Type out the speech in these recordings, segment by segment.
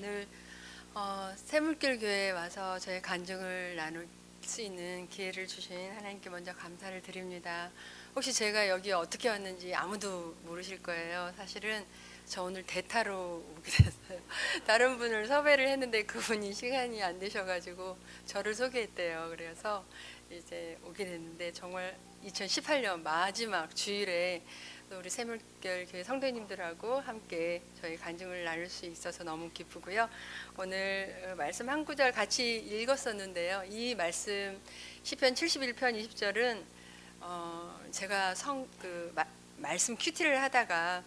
오늘 새물길 교회에 와서 저의 간증을 나눌 수 있는 기회를 주신 하나님께 먼저 감사를 드립니다. 혹시 제가 여기 어떻게 왔는지 아무도 모르실 거예요. 사실은 저 오늘 대타로 오게 됐어요. 다른 분을 섭외를 했는데 그분이 시간이 안 되셔가지고 저를 소개했대요. 그래서 이제 오게 됐는데 정말 2018년 마지막 주일에 또 우리 새물결 교회 성도님들하고 함께 저희 간증을 나눌 수 있어서 너무 기쁘고요. 오늘 말씀 한 구절 같이 읽었었는데요. 이 말씀 시편 71편 20절은 제가 말씀 큐티를 하다가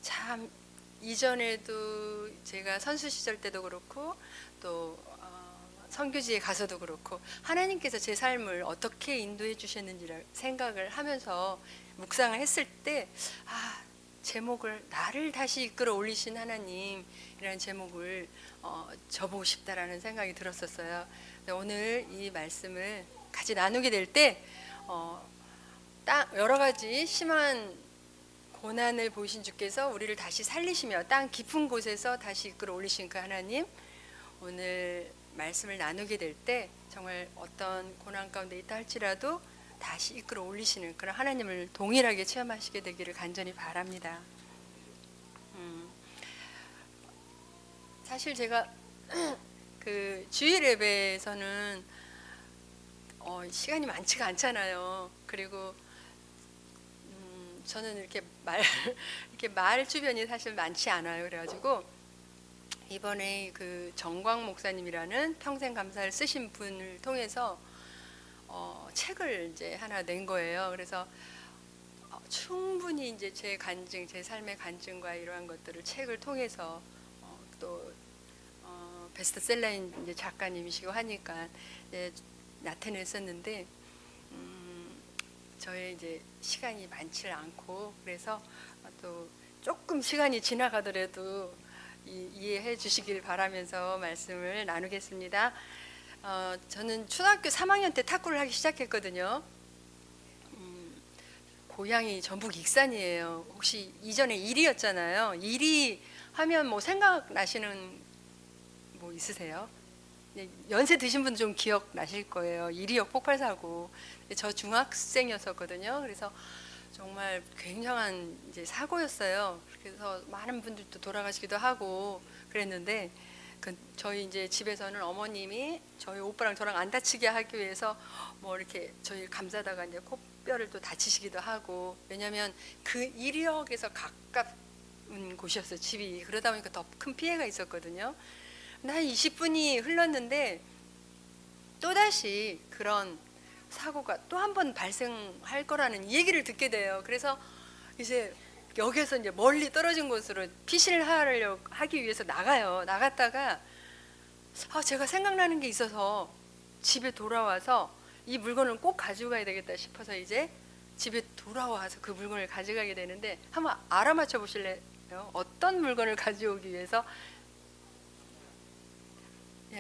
참 이전에도 제가 선수 시절 때도 그렇고 또 선교지에 가서도 그렇고 하나님께서 제 삶을 어떻게 인도해 주셨는지를 생각을 하면서 묵상을 했을 때 제목을 나를 다시 이끌어 올리신 하나님이라는 제목을 적어보고 싶다라는 생각이 들었었어요. 오늘 이 말씀을 같이 나누게 될 때 여러 가지 심한 고난을 보이신 주께서 우리를 다시 살리시며 땅 깊은 곳에서 다시 이끌어 올리신 그 하나님, 오늘 말씀을 나누게 될 때 정말 어떤 고난 가운데 있다 할지라도 다시 이끌어 올리시는 그런 하나님을 동일하게 체험하시게 되기를 간절히 바랍니다. 사실 제가 그 주일 예배에서는 시간이 많지가 않잖아요. 그리고 저는 이렇게 말 주변이 사실 많지 않아요. 그래가지고 이번에 그 정광 목사님이라는 평생 감사를 쓰신 분을 통해서 책을 이제 하나 낸 거예요. 그래서 충분히 이제 제 간증, 제 삶의 간증과 이러한 것들을 책을 통해서 또 베스트셀러인 이제 작가님이시고 하니까 이제 나타냈었는데 저의 이제 시간이 많지 않고 그래서 또 조금 시간이 지나가더라도 이해해 주시길 바라면서 말씀을 나누겠습니다. 저는 초등학교 3학년 때 탁구를 하기 시작했거든요. 고향이 전북 익산이에요. 혹시 이전에 이리였잖아요. 이리 하면 뭐 생각나시는 뭐 있으세요? 연세 드신 분 좀 기억나실 거예요. 이리역 폭발사고. 저 중학생이었었거든요. 그래서 정말 굉장한 이제 사고였어요. 그래서 많은 분들도 돌아가시기도 하고 그랬는데 저희 이제 집에서는 어머님이 저희 오빠랑 저랑 안 다치게 하기 위해서 뭐 이렇게 저희 감싸다가 이제 코뼈를 또 다치시기도 하고, 왜냐면 그 이리역에서 가까운 곳이었어요, 집이. 그러다 보니까 더 큰 피해가 있었거든요. 한 20분이 흘렀는데 또다시 그런 사고가 또 한 번 발생할 거라는 얘기를 듣게 돼요. 그래서 이제 여기서 이제 멀리 떨어진 곳으로 피신을 하기 위해서 나갔다가 제가 생각나는 게 있어서 집에 돌아와서 이 물건을 꼭 가져가야 되겠다 싶어서 이제 집에 돌아와서 그 물건을 가져가게 되는데, 한번 알아맞혀 보실래요? 어떤 물건을 가져오기 위해서?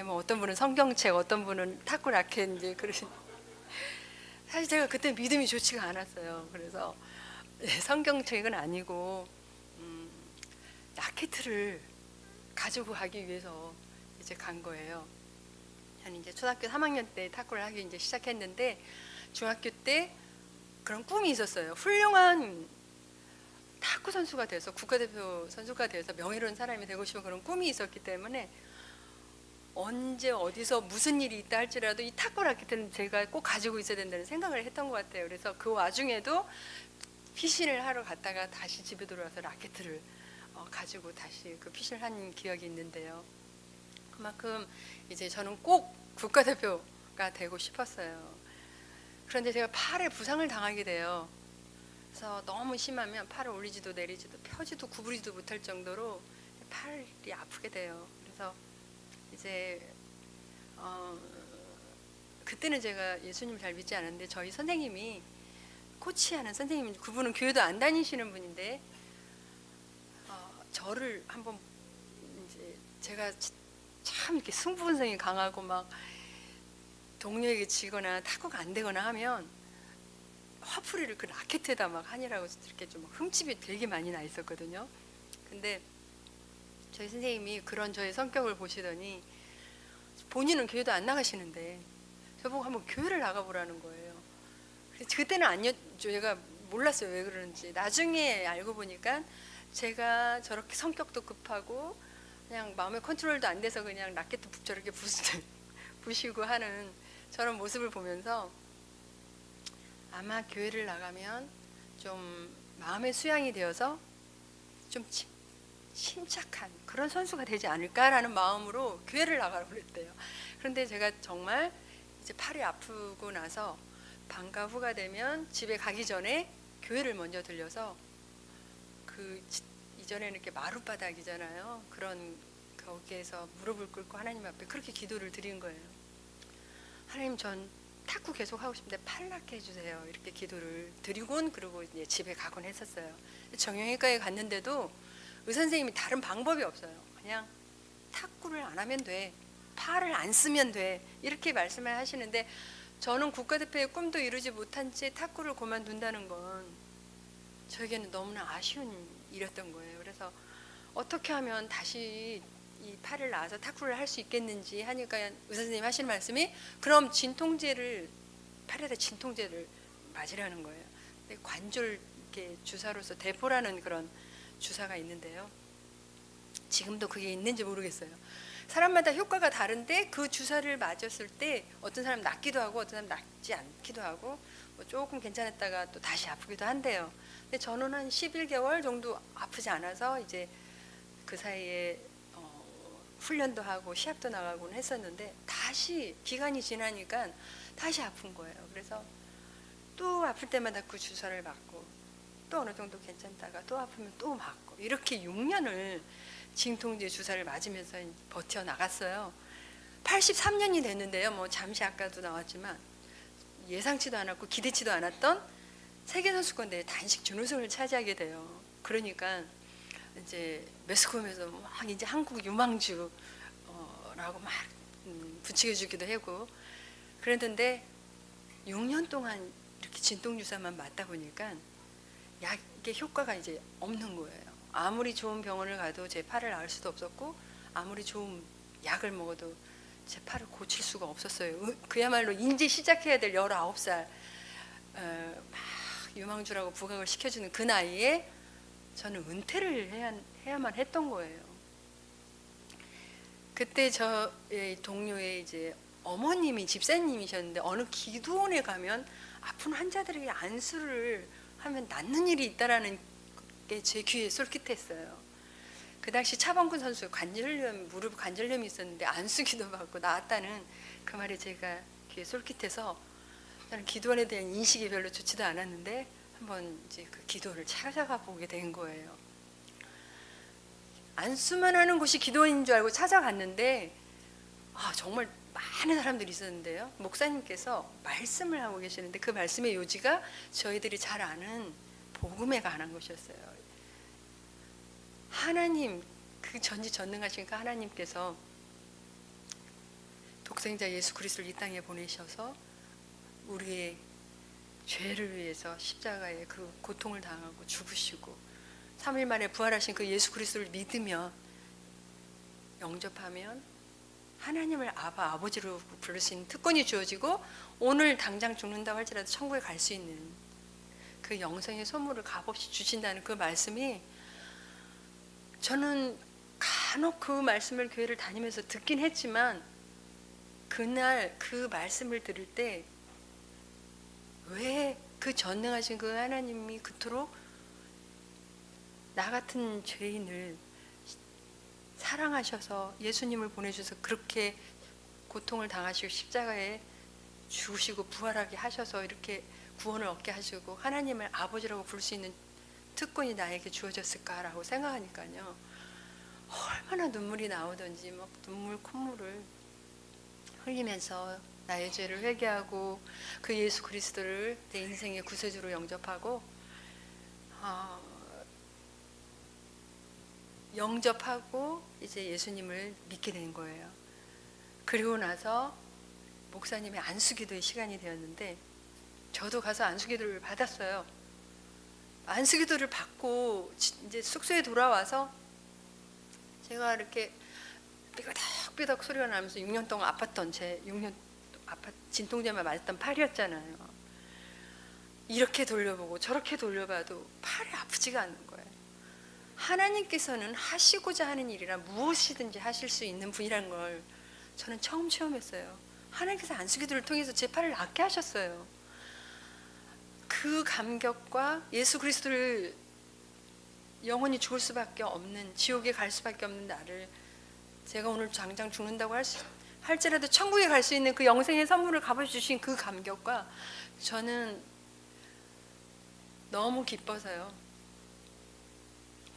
뭐 어떤 분은 성경책, 어떤 분은 탁구 라켓 이제 그러신. 사실 제가 그때 믿음이 좋지가 않았어요. 그래서 성경책은 아니고 라켓을 가지고 가기 위해서 이제 간 거예요. 저는 이제 초등학교 3학년 때 탁구를 하기 이제 시작했는데, 중학교 때 그런 꿈이 있었어요. 훌륭한 탁구 선수가 돼서 국가대표 선수가 돼서 명예로운 사람이 되고 싶은 그런 꿈이 있었기 때문에 언제 어디서 무슨 일이 있다 할지라도 이 탁구 라켓은 제가 꼭 가지고 있어야 된다는 생각을 했던 것 같아요. 그래서 그 와중에도 피신을 하러 갔다가 다시 집에 돌아와서 라켓을 가지고 다시 그 피신을 한 기억이 있는데요. 그만큼 이제 저는 꼭 국가대표가 되고 싶었어요. 그런데 제가 팔에 부상을 당하게 돼요. 그래서 너무 심하면 팔을 올리지도 내리지도 펴지도 구부리지도 못할 정도로 팔이 아프게 돼요. 그래서 이제 그때는 제가 예수님을 잘 믿지 않았는데 저희 선생님이, 코치하는 선생님, 그분은 교회도 안 다니시는 분인데 저를 한번, 이제 제가 참 이렇게 승부분성이 강하고 막 동료에게 지거나 탁구가 안 되거나 하면 화풀이를 그 라켓에다 막 하니라고 이렇게 좀 흠집이 되게 많이 나 있었거든요. 근데 저희 선생님이 그런 저의 성격을 보시더니 본인은 교회도 안 나가시는데 저보고 한번 교회를 나가보라는 거예요. 그때는 제가 몰랐어요, 왜 그러는지. 나중에 알고 보니까 제가 저렇게 성격도 급하고 그냥 마음의 컨트롤도 안 돼서 그냥 라켓도 저렇게 부시고 하는 저런 모습을 보면서 아마 교회를 나가면 좀 마음의 수양이 되어서 좀 침착한 그런 선수가 되지 않을까라는 마음으로 교회를 나가라고 그랬대요. 그런데 제가 정말 이제 팔이 아프고 나서 방과 후가 되면 집에 가기 전에 교회를 먼저 들려서 이전에는 이렇게 마룻바닥이잖아요. 그런 거기에서 무릎을 꿇고 하나님 앞에 그렇게 기도를 드린 거예요. 하나님, 전 탁구 계속 하고 싶은데 팔 낫게 해주세요. 이렇게 기도를 드리곤 그리고 이제 집에 가곤 했었어요. 정형외과에 갔는데도 의사 선생님이 다른 방법이 없어요. 그냥 탁구를 안 하면 돼, 팔을 안 쓰면 돼, 이렇게 말씀을 하시는데 저는 국가대표의 꿈도 이루지 못한 채 탁구를 그만둔다는 건 저에게는 너무나 아쉬운 일이었던 거예요. 그래서 어떻게 하면 다시 이 팔을 나와서 탁구를 할 수 있겠는지 하니까 의사 선생님 하시는 말씀이 그럼 팔에다 진통제를 맞으라는 거예요. 근데 관절 이렇게 주사로서 대포라는 그런 주사가 있는데요. 지금도 그게 있는지 모르겠어요. 사람마다 효과가 다른데 그 주사를 맞았을 때 어떤 사람 낫기도 하고 어떤 사람 낫지 않기도 하고 뭐 조금 괜찮았다가 또 다시 아프기도 한대요. 근데 저는 한 11개월 정도 아프지 않아서 이제 그 사이에 훈련도 하고 시합도 나가곤 했었는데 다시 기간이 지나니까 다시 아픈 거예요. 그래서 또 아플 때마다 그 주사를 맞고 또 어느 정도 괜찮다가 또 아프면 또 맞고 이렇게 6년을 진통제 주사를 맞으면서 버텨 나갔어요. 83년이 됐는데요. 뭐 잠시 아까도 나왔지만 예상치도 않았고 기대치도 않았던 세계선수권대회 단식 준우승을 차지하게 돼요. 그러니까 이제 매스컴에서 막 이제 한국 유망주라고 막 부추겨주기도 하고 그랬는데 6년 동안 이렇게 진통주사만 맞다 보니까 약의 효과가 이제 없는 거예요. 아무리 좋은 병원을 가도 제 팔을 나을 수도 없었고 아무리 좋은 약을 먹어도 제 팔을 고칠 수가 없었어요. 그야말로 이제 시작해야 될 19살 막 유망주라고 부각을 시켜주는 그 나이에 저는 은퇴를 해야만 했던 거예요. 그때 저의 동료의 이제 어머님이 집사님이셨는데 어느 기도원에 가면 아픈 환자들에게 안수를 하면 낫는 일이 있다라는 게 제 귀에 솔깃했어요. 그 당시 차범근 선수 무릎 관절염이 있었는데 안수기도 받고 나았다는 그 말이 제가 귀에 솔깃해서 저는 기도원에 대한 인식이 별로 좋지도 않았는데 한번 이제 그 기도를 찾아가 보게 된 거예요. 안수만 하는 곳이 기도원인 줄 알고 찾아갔는데 정말 많은 사람들이 있었는데요. 목사님께서 말씀을 하고 계시는데 그 말씀의 요지가 저희들이 잘 아는 복음에 관한 것이었어요. 하나님, 그 전지전능하신 그 하나님께서 독생자 예수 그리스도를 이 땅에 보내셔서 우리의 죄를 위해서 십자가에 그 고통을 당하고 죽으시고 3일 만에 부활하신 그 예수 그리스도를 믿으면 영접하면 하나님을 아버지로 부를 수 있는 특권이 주어지고 오늘 당장 죽는다고 할지라도 천국에 갈 수 있는 그 영생의 선물을 값없이 주신다는 그 말씀이 저는 간혹 그 말씀을 교회를 다니면서 듣긴 했지만 그날 그 말씀을 들을 때 왜 그 전능하신 그 하나님이 그토록 나 같은 죄인을 사랑하셔서 예수님을 보내주셔서 그렇게 고통을 당하시고 십자가에 죽으시고 부활하게 하셔서 이렇게 구원을 얻게 하시고 하나님을 아버지라고 부를 수 있는 특권이 나에게 주어졌을까라고 생각하니까요. 얼마나 눈물이 나오던지 막 콧물을 흘리면서 나의 죄를 회개하고 그 예수 그리스도를 내 인생의 구세주로 영접하고 이제 예수님을 믿게 된 거예요. 그리고 나서 목사님의 안수기도의 시간이 되었는데 저도 가서 안수기도를 받았어요. 안수기도를 받고 이제 숙소에 돌아와서 제가 이렇게 삐걱삐걱 소리가 나면서 6년 동안 아팠던 제 6년 아파 진통제만 맞았던 팔이었잖아요. 이렇게 돌려보고 저렇게 돌려봐도 팔이 아프지가 않는 거예요. 하나님께서는 하시고자 하는 일이라 무엇이든지 하실 수 있는 분이라는 걸 저는 처음 체험했어요. 하나님께서 안수기도를 통해서 제 팔을 낫게 하셨어요. 그 감격과 예수 그리스도를 영원히 죽을 수밖에 없는, 지옥에 갈 수밖에 없는 나를 제가 오늘 당장 죽는다고 할지라도 천국에 갈 수 있는 그 영생의 선물을 갚아주신 그 감격과 저는 너무 기뻐서요.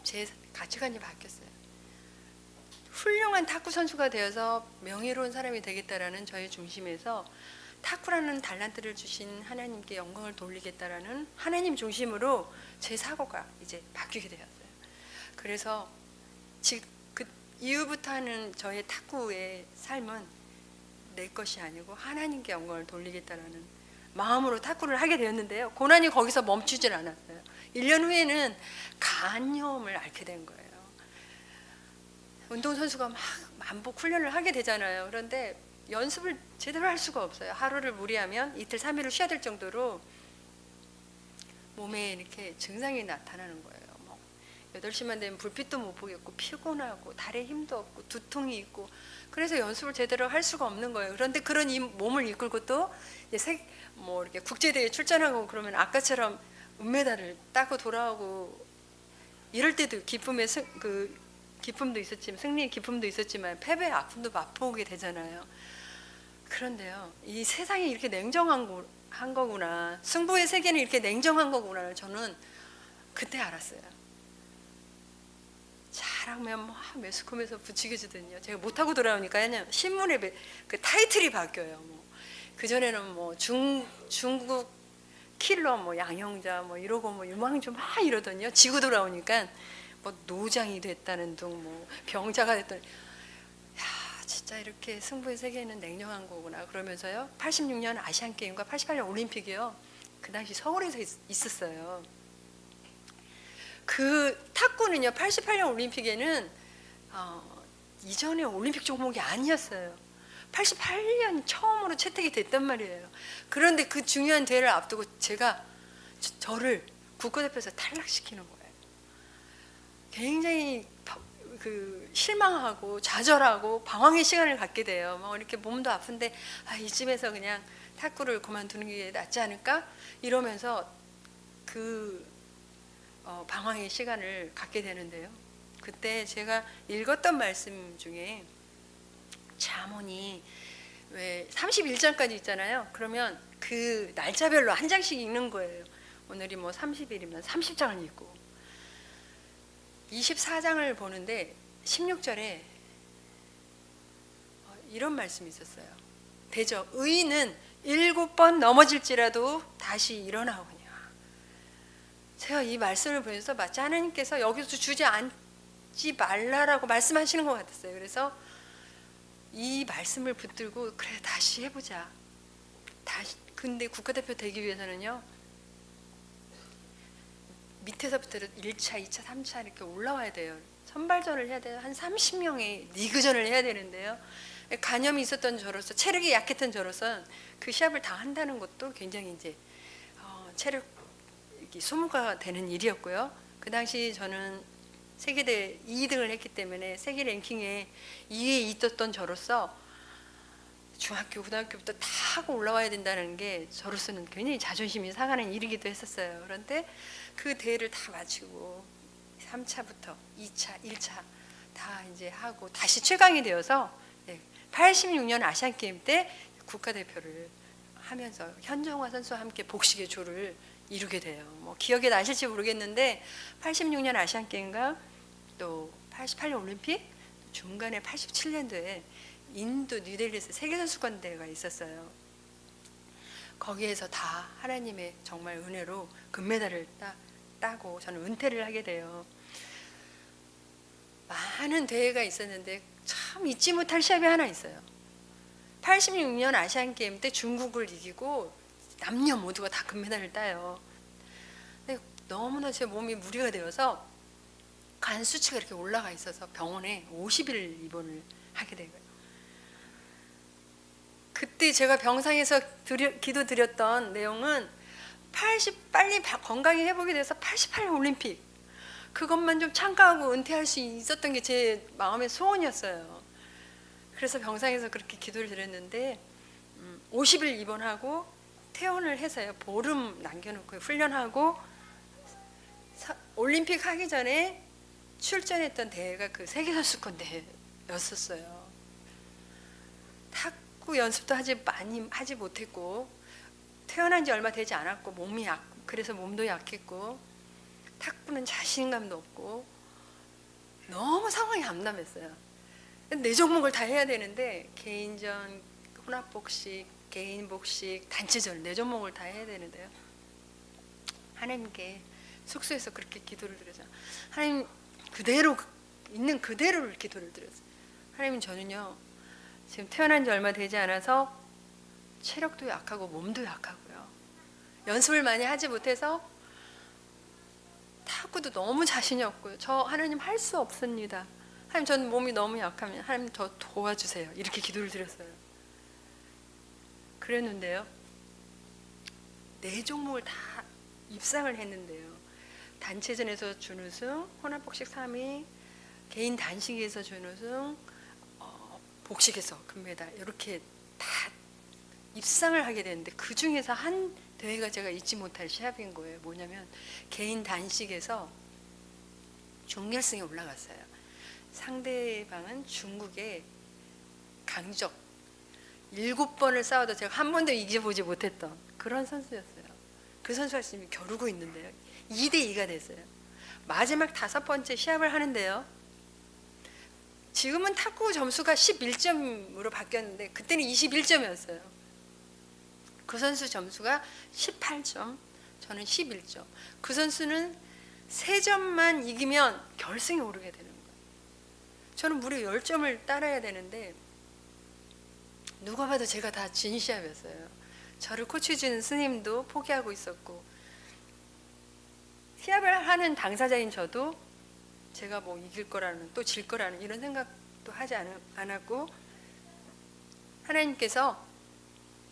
제 가치관이 바뀌었어요. 훌륭한 탁구 선수가 되어서 명예로운 사람이 되겠다라는 저의 중심에서 탁구라는 달란트를 주신 하나님께 영광을 돌리겠다라는 하나님 중심으로 제 사고가 이제 바뀌게 되었어요. 그래서 그 이후부터 하는 저의 탁구의 삶은 내 것이 아니고 하나님께 영광을 돌리겠다라는 마음으로 탁구를 하게 되었는데요. 고난이 거기서 멈추질 않았어요. 1년 후에는 간염을 앓게 된 거예요. 운동선수가 막 반복 훈련을 하게 되잖아요. 그런데 연습을 제대로 할 수가 없어요. 하루를 무리하면 이틀 3일을 쉬어야 될 정도로 몸에 이렇게 증상이 나타나는 거예요. 8시만 되면 불빛도 못 보겠고 피곤하고 다리에 힘도 없고 두통이 있고 그래서 연습을 제대로 할 수가 없는 거예요. 그런데 그런 이 몸을 이끌고 또 이렇게 국제대회에 출전하고 그러면 아까처럼 은메달을 따고 돌아오고 이럴 때도 기쁨도 있었지만 승리의 기쁨도 있었지만 패배의 아픔도 맛보게 되잖아요. 그런데요, 이 세상이 이렇게 냉정한 거구나, 승부의 세계는 이렇게 냉정한 거구나 저는 그때 알았어요. 잘하면 매스컴에서 부추겨주더니요, 제가 못하고 돌아오니까 그냥 신문에 그 타이틀이 바뀌어요. 그전에는 중국 킬러 양형자 이러고 유망주 막 이러더니요, 지고 돌아오니까 노장이 됐다는 둥 병자가 됐더니 야, 진짜 이렇게 승부의 세계는 냉정한 거구나 그러면서요, 86년 아시안게임과 88년 올림픽이요, 그 당시 서울에서 있었어요. 그 탁구는요, 88년 올림픽에는 이전에 올림픽 종목이 아니었어요. 88년 처음으로 채택이 됐단 말이에요. 그런데 그 중요한 대회를 앞두고 저를 국가대표에서 탈락시키는 거예요. 굉장히 실망하고 좌절하고 방황의 시간을 갖게 돼요. 이렇게 몸도 아픈데 이쯤에서 그냥 탁구를 그만두는 게 낫지 않을까 이러면서 방황의 시간을 갖게 되는데요. 그때 제가 읽었던 말씀 중에 잠언이 왜 31장까지 있잖아요. 그러면 그 날짜별로 한 장씩 읽는 거예요. 오늘이 30일이면 30장을 읽고 24장을 보는데 16절에 이런 말씀이 있었어요. 대저 의인은 7번 넘어질지라도 다시 일어나오냐. 제가 이 말씀을 보면서 마치 하나님께서 여기서 주저앉지 말라라고 말씀하시는 것 같았어요. 그래서 이 말씀을 붙들고 그래 다시 해보자. 근데 국가대표 되기 위해서는요, 밑에서부터 1차, 2차, 3차 이렇게 올라와야 돼요. 선발전을 해야 돼요. 한 30명의 리그전을 해야 되는데요. 간염이 있었던 저로서, 체력이 약했던 저로서 그 시합을 다 한다는 것도 굉장히 이제 체력 소모가 되는 일이었고요. 그 당시 저는 세계대 2등을 했기 때문에 세계 랭킹에 2위에 있었던 저로서 중학교, 고등학교부터 다 하고 올라와야 된다는 게 저로서는 굉장히 자존심이 상하는 일이기도 했었어요. 그런데 그 대회를 다 마치고 3차부터 2차, 1차 다 이제 하고 다시 최강이 되어서 86년 아시안게임 때 국가대표를 하면서 현정화 선수와 함께 복식의 조를 이루게 돼요. 기억에 나실지 모르겠는데 86년 아시안게임과 또 88년 올림픽 중간에 87년도에 인도 뉴델리에서 세계선수권대회가 있었어요. 거기에서 다 하나님의 정말 은혜로 금메달을 따고 저는 은퇴를 하게 돼요. 많은 대회가 있었는데 참 잊지 못할 시합이 하나 있어요. 86년 아시안게임 때 중국을 이기고 남녀 모두가 다 금메달을 따요. 근데 너무나 제 몸이 무리가 되어서 간 수치가 이렇게 올라가 있어서 병원에 50일 입원을 하게 된 거예요. 그때 제가 병상에서 기도 드렸던 내용은 빨리 건강히 회복이 돼서 88년 올림픽 그것만 좀 참가하고 은퇴할 수 있었던 게 제 마음의 소원이었어요. 그래서 병상에서 그렇게 기도를 드렸는데 50일 입원하고 퇴원을 해서요. 보름 남겨놓고 훈련하고 올림픽 하기 전에 출전했던 대회가 그 세계선수권 대회였었어요. 탁구 연습도 많이 하지 못했고 태어난 지 얼마 되지 않았고 그래서 몸도 약했고 탁구는 자신감도 없고 너무 상황이 암담했어요. 네 종목을 다 해야 되는데 개인전, 혼합복식, 개인복식, 단체전 네 종목을 다 해야 되는데요. 하나님께 숙소에서 그렇게 기도를 드렸어요. 하나님 그대로 있는 그대로 기도를 드렸어요. 하나님 저는요 지금 태어난 지 얼마 되지 않아서 체력도 약하고 몸도 약하고요. 연습을 많이 하지 못해서 탁구도 너무 자신이 없고요. 저 하나님 할 수 없습니다. 하나님 저는 몸이 너무 약하면 하나님 저 도와주세요. 이렇게 기도를 드렸어요. 그랬는데요. 네 종목을 다 입상을 했는데요. 단체전에서 준우승, 혼합복식 3위, 개인 단식에서 준우승, 복식에서 금메달 이렇게 다 입상을 하게 되는데 그 중에서 한 대회가 제가 잊지 못할 시합인 거예요. 뭐냐면 개인 단식에서 준결승에 올라갔어요. 상대방은 중국의 강적 7번을 싸워도 제가 한 번도 이겨보지 못했던 그런 선수였어요. 그 선수가 지금 겨루고 있는데요. 2대2가 됐어요. 마지막 5번째 시합을 하는데요. 지금은 탁구 점수가 11점으로 바뀌었는데 그때는 21점이었어요. 그 선수 점수가 18점, 저는 11점. 그 선수는 3점만 이기면 결승에 오르게 되는 거예요. 저는 무려 10점을 따라야 되는데 누가 봐도 제가 다 진 시합이었어요. 저를 코치해주는 스님도 포기하고 있었고 시합을 하는 당사자인 저도 제가 뭐 이길 거라는 또 질 거라는 이런 생각도 하지 않았고 하나님께서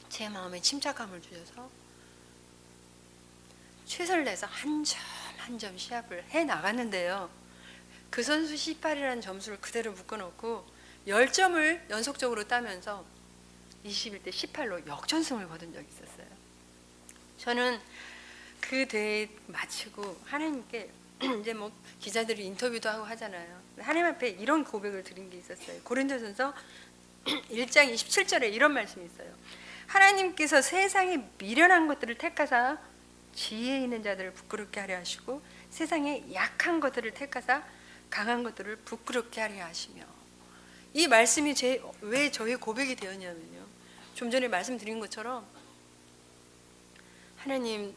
제 마음에 침착함을 주셔서 최선을 다해서 한 점 한 점 시합을 해 나갔는데요. 그 선수 18이라는 점수를 그대로 묶어놓고 10점을 연속적으로 따면서 21대 18로 역전승을 거둔 적이 있었어요. 저는 그 대회 마치고 하나님께 이제 뭐 기자들이 인터뷰도 하고 하잖아요. 하나님 앞에 이런 고백을 드린 게 있었어요. 고린도전서 1장 27절에 이런 말씀이 있어요. 하나님께서 세상에 미련한 것들을 택하사 지혜 있는 자들을 부끄럽게 하려 하시고 세상에 약한 것들을 택하사 강한 것들을 부끄럽게 하려 하시며 이 말씀이 왜 저의 고백이 되었냐면요. 좀 전에 말씀드린 것처럼 하나님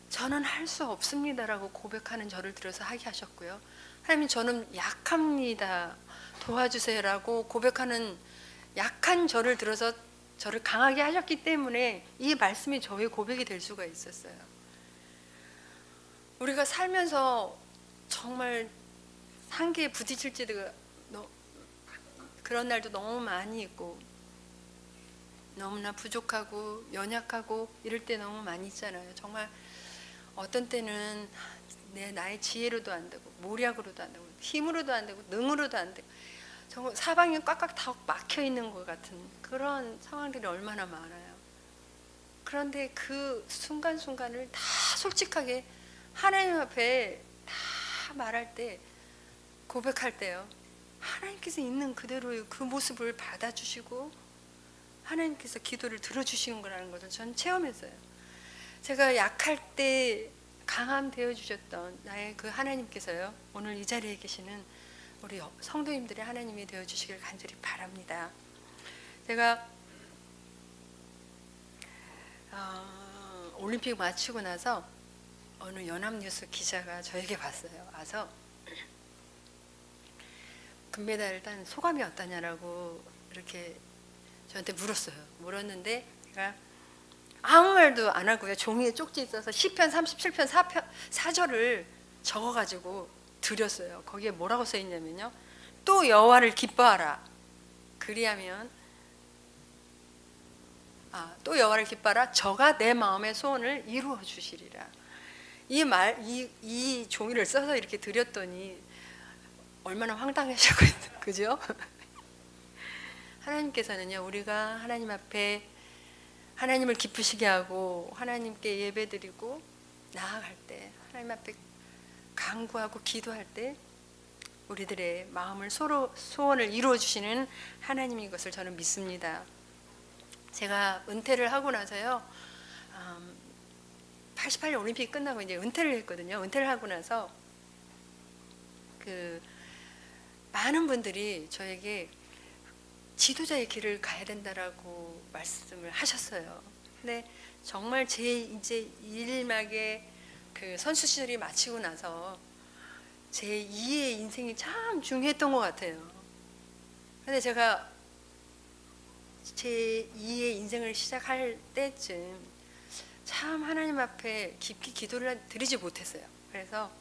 저는 할 수 없습니다라고 고백하는 저를 들어서 하게 하셨고요. 하나님 저는 약합니다. 도와주세요라고 고백하는 약한 저를 들어서 저를 강하게 하셨기 때문에 이 말씀이 저의 고백이 될 수가 있었어요. 우리가 살면서 정말 한계에 부딪힐 때가 그런 날도 너무 많이 있고 너무나 부족하고 연약하고 이럴 때 너무 많이 있잖아요. 정말 어떤 때는 나의 지혜로도 안 되고 모략으로도 안 되고 힘으로도 안 되고 능으로도 안 되고 정말 사방이 꽉꽉 다 막혀 있는 것 같은 그런 상황들이 얼마나 많아요. 그런데 그 순간순간을 다 솔직하게 하나님 앞에 다 말할 때 고백할 때요. 하나님께서 있는 그대로의 그 모습을 받아주시고 하나님께서 기도를 들어주시는 거라는 것을 저는 체험했어요. 제가 약할 때 강함 되어주셨던 나의 그 하나님께서요. 오늘 이 자리에 계시는 우리 성도님들의 하나님이 되어주시길 간절히 바랍니다. 제가 올림픽 마치고 나서 어느 연합뉴스 기자가 저에게 와서 금메달을 딴 소감이 어떠냐라고 이렇게 저한테 물었는데 제가 아무 말도 안 하고요. 종이에 쪽지 있어서 시편 37편 4절을 적어가지고 드렸어요. 거기에 뭐라고 써 있냐면요. 또 여호와를 기뻐하라. 그리하면 또 여호와를 기뻐하라. 저가 내 마음의 소원을 이루어 주시리라. 이 종이를 써서 이렇게 드렸더니 얼마나 황당하셨거든요. 그죠? 하나님께서는요, 우리가 하나님 앞에 하나님을 기쁘시게 하고 하나님께 예배드리고 나아갈 때, 하나님 앞에 간구하고 기도할 때 우리들의 마음을 소원을 이루어 주시는 하나님인 것을 저는 믿습니다. 제가 은퇴를 하고 나서요, 88년 올림픽 끝나고 이제 은퇴를 했거든요. 은퇴를 하고 나서 많은 분들이 저에게 지도자의 길을 가야 된다라고 말씀을 하셨어요. 근데 정말 제 이제 1막의 선수 시절이 마치고 나서 제 2의 인생이 참 중요했던 것 같아요. 근데 제가 제 2의 인생을 시작할 때쯤 참 하나님 앞에 깊이 기도를 드리지 못했어요. 그래서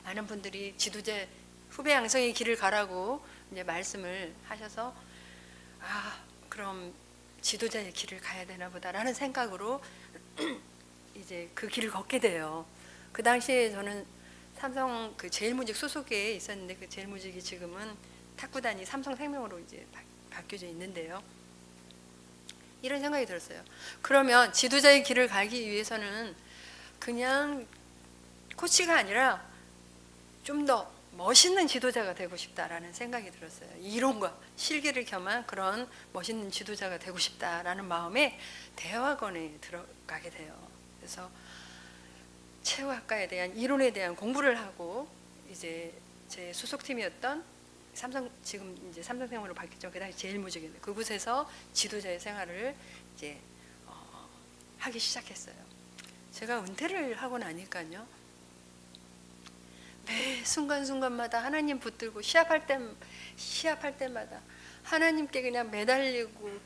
많은 분들이 지도자 후배 양성의 길을 가라고 이제 말씀을 하셔서 그럼 지도자의 길을 가야 되나 보다라는 생각으로 이제 그 길을 걷게 돼요. 그 당시에 저는 삼성 제일모직 소속에 있었는데 그 제일모직이 지금은 탁구단이 삼성생명으로 이제 바뀌어져 있는데요. 이런 생각이 들었어요. 그러면 지도자의 길을 가기 위해서는 그냥 코치가 아니라 좀 더 멋있는 지도자가 되고 싶다라는 생각이 들었어요. 이론과 실기를 겸한 그런 멋있는 지도자가 되고 싶다라는 마음에 대학원에 들어가게 돼요. 그래서 체육학과에 대한 이론에 대한 공부를 하고 이제 제 소속팀이었던 지금 이제 삼성생명으로 바뀌었죠. 그 당시 제일모직인데 그곳에서 지도자의 생활을 이제 하기 시작했어요. 제가 은퇴를 하고 나니까요. 매 순간순간마다 하나님 붙들고 시합할 때마다 하나님께 그냥 매달리고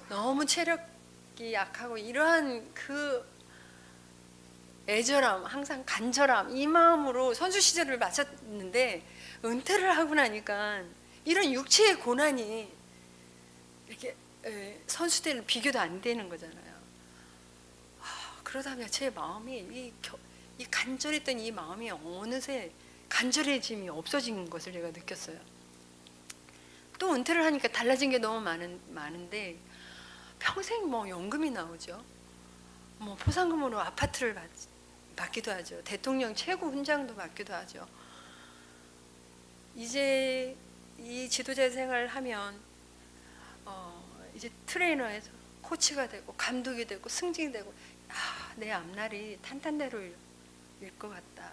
너무 체력이 약하고 이러한 애절함, 항상 간절함 이 마음으로 선수 시절을 마쳤는데 은퇴를 하고 나니까 이런 육체의 고난이 이렇게 선수들 비교도 안 되는 거잖아요. 그러다 보니 제 마음이 이 간절했던 이 마음이 어느새 간절해짐이 없어진 것을 제가 느꼈어요. 또 은퇴를 하니까 달라진 게 너무 많은데 평생 뭐 연금이 나오죠. 뭐 포상금으로 아파트를 받기도 하죠. 대통령 최고 훈장도 받기도 하죠. 이제 이 지도자 생활을 하면 이제 트레이너에서 코치가 되고 감독이 되고 승진이 되고 내 앞날이 탄탄대로일 것 같다.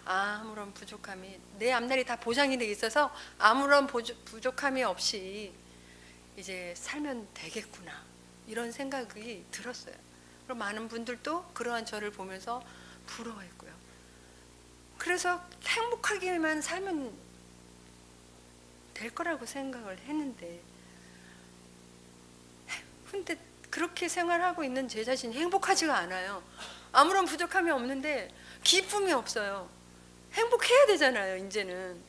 아무런 부족함이 내 앞날이 다 보장이 돼 있어서 아무런 부족함이 없이 이제 살면 되겠구나 이런 생각이 들었어요. 그리고 많은 분들도 그러한 저를 보면서 부러워했고요. 그래서 행복하게만 살면 될 거라고 생각을 했는데 근데 그렇게 생활하고 있는 제 자신이 행복하지가 않아요. 아무런 부족함이 없는데 기쁨이 없어요. 행복해야 되잖아요, 이제는.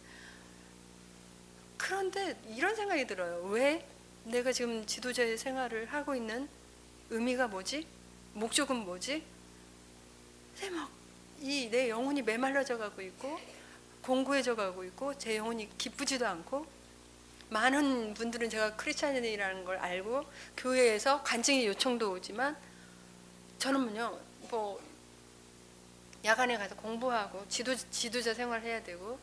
그런데 이런 생각이 들어요. 왜 내가 지금 지도자의 생활을 하고 있는 의미가 뭐지? 목적은 뭐지? 내 영혼이 메말라져 가고 있고 공고해져 가고 있고 제 영혼이 기쁘지도 않고 많은 분들은 제가 크리스찬이라는 걸 알고 교회에서 간증의 요청도 오지만 저는요 뭐 야간에 가서 공부하고 지도자 생활해야 되고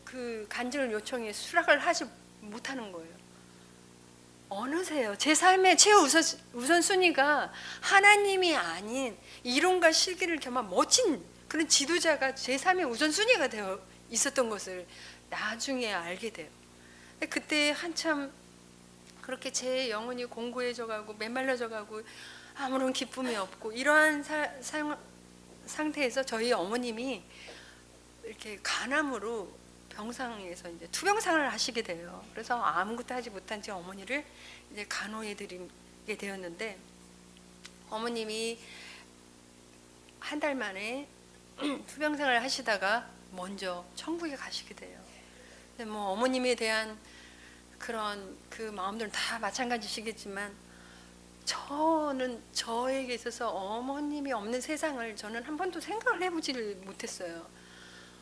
그 간증을 요청에 수락을 하지 못하는 거예요. 어느새요 제 삶의 최우 우선순위가 하나님이 아닌 이론과 실기를 겸한 멋진 그런 지도자가 제 삶의 우선순위가 되어 있었던 것을 나중에 알게 돼요. 그때 한참 그렇게 제 영혼이 공고해져 가고 메말라져 가고 아무런 기쁨이 없고 이러한 상태에서 저희 어머님이 이렇게 간암으로 병상에서 이제 투병상을 하시게 돼요. 그래서 아무것도 하지 못한 제 어머니를 이제 간호해 드리게 되었는데 어머님이 한 달 만에 투병 생활을 하시다가 먼저 천국에 가시게 돼요. 근데 뭐 어머님에 대한 그런 그 마음들은 다 마찬가지시겠지만 저는 저에게 있어서 어머님이 없는 세상을 저는 한 번도 생각을 해보지를 못했어요.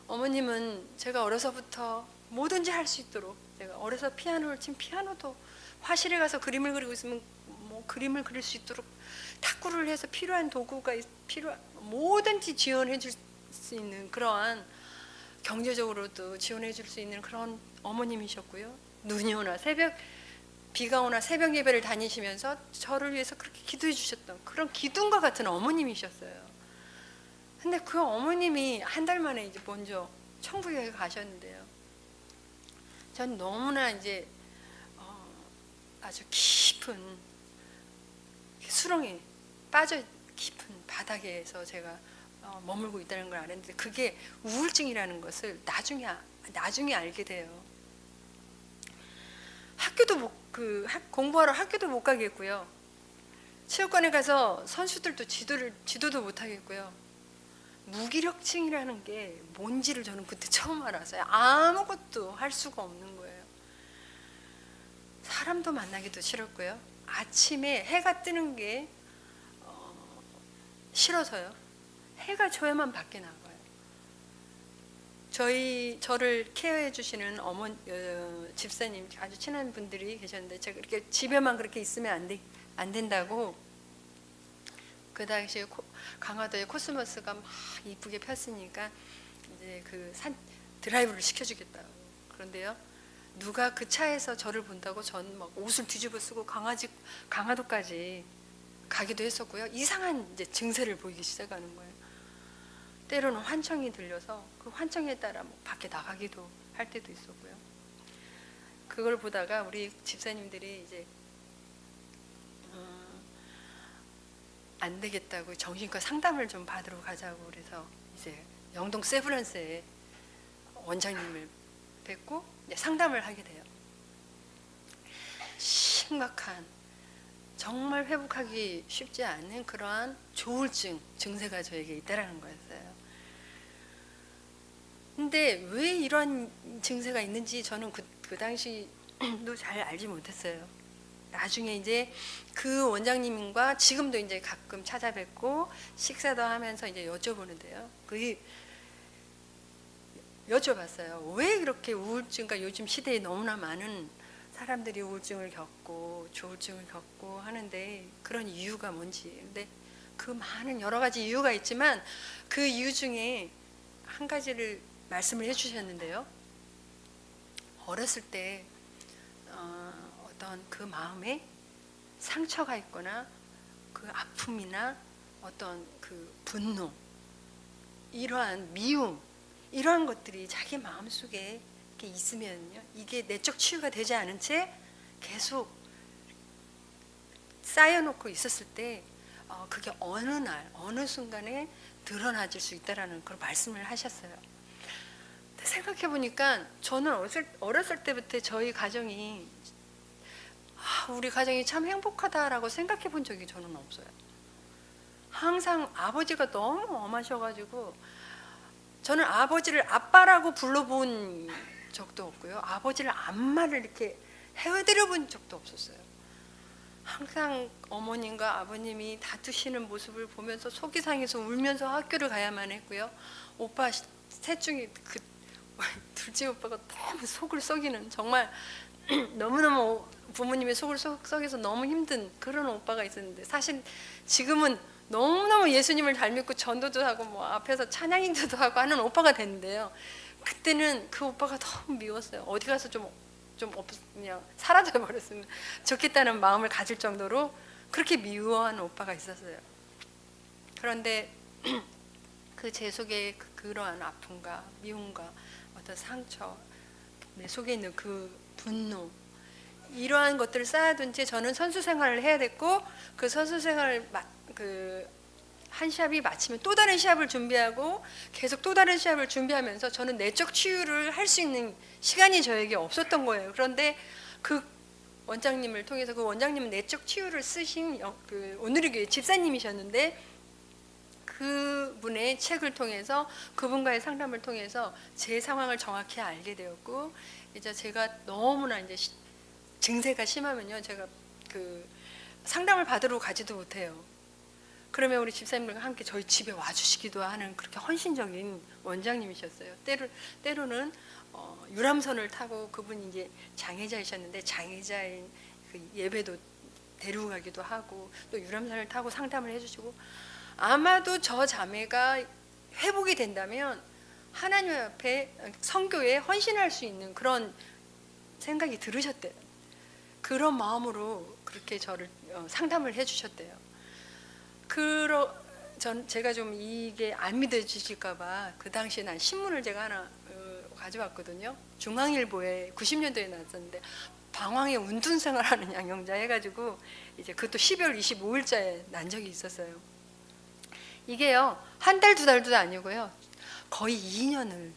어머님은 제가 어려서부터 뭐든지 할 수 있도록, 제가 어려서 피아노를 친 피아노도 화실에 가서 그림을 그리고 있으면 뭐 그림을 그릴 수 있도록 탁구를 해서 필요한 도구가 뭐든지 지원해 줄 수 있는 그러한, 경제적으로도 지원해 줄 수 있는 그런 어머님이셨고요. 눈이 오나 비가 오나 새벽 예배를 다니시면서 저를 위해서 그렇게 기도해 주셨던 그런 기둥과 같은 어머님이셨어요. 근데 그 어머님이 한 달 만에 이제 먼저 천국에 가셨는데요. 전 너무나 이제 아주 깊은 수렁에 빠져 깊은 바닥에서 제가 머물고 있다는 걸 알았는데, 그게 우울증이라는 것을 나중에 알게 돼요. 학교도 공부하러 학교도 못 가겠고요. 체육관에 가서 선수들도 지도도 못 하겠고요. 무기력증이라는 게 뭔지를 저는 그때 처음 알았어요. 아무것도 할 수가 없는 거예요. 사람도 만나기도 싫었고요. 아침에 해가 뜨는 게 싫어서요. 해가 져야만 밖에 나가요. 저를 케어해 주시는 집사님, 아주 친한 분들이 계셨는데, 제가 이렇게 집에만 그렇게 있으면 안 된다고, 그 당시에 강화도에 코스모스가 막 이쁘게 폈으니까 이제 그 드라이브를 시켜주겠다고. 그런데요, 누가 그 차에서 저를 본다고 전 막 옷을 뒤집어 쓰고 강화도까지 가기도 했었고요. 이상한 이제 증세를 보이기 시작하는 거예요. 때로는 환청이 들려서 그 환청에 따라 뭐 밖에 나가기도 할 때도 있었고요. 그걸 보다가 우리 집사님들이 이제 안 되겠다고 정신과 상담을 좀 받으러 가자고 그래서 이제 영동 세브란스에 원장님을 뵙고 상담을 하게 돼요. 심각한, 정말 회복하기 쉽지 않은 그러한 조울증 증세가 저에게 있다라는 거였어요. 근데 왜 이런 증세가 있는지 저는 그 당시도 잘 알지 못했어요. 나중에 이제 그 원장님과 지금도 이제 가끔 찾아뵙고 식사도 하면서 이제 여쭤보는데요. 여쭤봤어요. 왜 그렇게 우울증과, 요즘 시대에 너무나 많은 사람들이 우울증을 겪고 조울증을 겪고 하는데 그런 이유가 뭔지. 근데 그 많은 여러 가지 이유가 있지만 그 이유 중에 한 가지를 말씀을 해주셨는데요. 어렸을 때 어떤 그 마음에 상처가 있거나 그 아픔이나 어떤 그 분노, 이러한 미움, 이러한 것들이 자기 마음속에 이렇게 있으면요, 이게 내적 치유가 되지 않은 채 계속 쌓여놓고 있었을 때 그게 어느 날 어느 순간에 드러나질 수 있다라는 그런 말씀을 하셨어요. 생각해 보니까 저는 어렸을 때부터 저희 가정이 우리 가정이 참 행복하다라고 생각해 본 적이 저는 없어요. 항상 아버지가 너무 엄하셔가지고 저는 아버지를 아빠라고 불러본 적도 없고요. 아버지를 안마를 이렇게 해드려 본 적도 없었어요. 항상 어머님과 아버님이 다투시는 모습을 보면서 속이 상해서 울면서 학교를 가야만 했고요. 오빠 셋 중에 그 둘째 오빠가 너무 속을 썩이는, 정말 너무너무 부모님의 속을 썩여서 너무 힘든 그런 오빠가 있었는데, 사실 지금은 너무너무 예수님을 잘 믿고 전도도 하고 뭐 앞에서 찬양 인도도 하고 하는 오빠가 됐는데요. 그때는 그 오빠가 너무 미웠어요. 어디 가서 그냥 사라져 버렸으면 좋겠다는 마음을 가질 정도로 그렇게 미워하는 오빠가 있었어요. 그런데 그 제 속에 그러한 아픔과 미움과 어떤 상처, 내 속에 있는 그 분노, 이러한 것들을 쌓아둔 채 저는 선수 생활을 해야 됐고, 그 선수 생활을 한 시합이 마치면 또 다른 시합을 준비하고 계속 또 다른 시합을 준비하면서 저는 내적 치유를 할 수 있는 시간이 저에게 없었던 거예요. 그런데 그 원장님을 통해서, 그 원장님은 내적 치유를 쓰신 그 오늘의 교회 집사님이셨는데, 그 그분의 책을 통해서 그분과의 상담을 통해서 제 상황을 정확히 알게 되었고, 이제 제가 너무나 이제 증세가 심하면요, 제가 그 상담을 받으러 가지도 못해요. 그러면 우리 집사님들과 함께 저희 집에 와주시기도 하는 그렇게 헌신적인 원장님이셨어요. 때로는 유람선을 타고, 그분이 이제 장애자이셨는데 장애자인 그 예배도 데리고 가기도 하고, 또 유람선을 타고 상담을 해주시고, 아마도 저 자매가 회복이 된다면 하나님 앞에 선교에 헌신할 수 있는 그런 생각이 들으셨대요. 그런 마음으로 그렇게 저를 상담을 해주셨대요. 제가 좀 이게 안 믿어지실까봐 그 당시에 난 신문을 제가 하나 가져왔거든요. 중앙일보에 90년도에 나왔었는데, 방황의 운둔생활하는 양형자 해가지고 이제 그것도 12월 25일자에 난 적이 있었어요. 이게요, 한 달, 두 달도 아니고요, 거의 2년을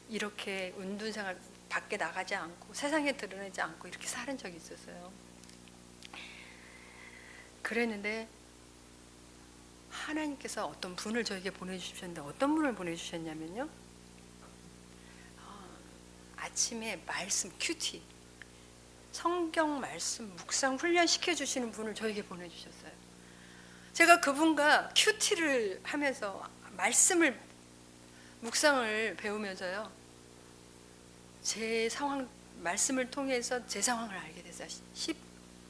이렇게 운둔생활, 밖에 나가지 않고 세상에 드러내지 않고 이렇게 살은 적이 있었어요. 그랬는데 하나님께서 어떤 분을 저에게 보내주셨는데, 어떤 분을 보내주셨냐면요, 아침에 말씀 큐티, 성경 말씀 묵상 훈련 시켜주시는 분을 저에게 보내주셨어요. 제가 그분과 큐티를 하면서 말씀을 묵상을 배우면서요, 제 상황, 말씀을 통해서 제 상황을 알게 됐어요.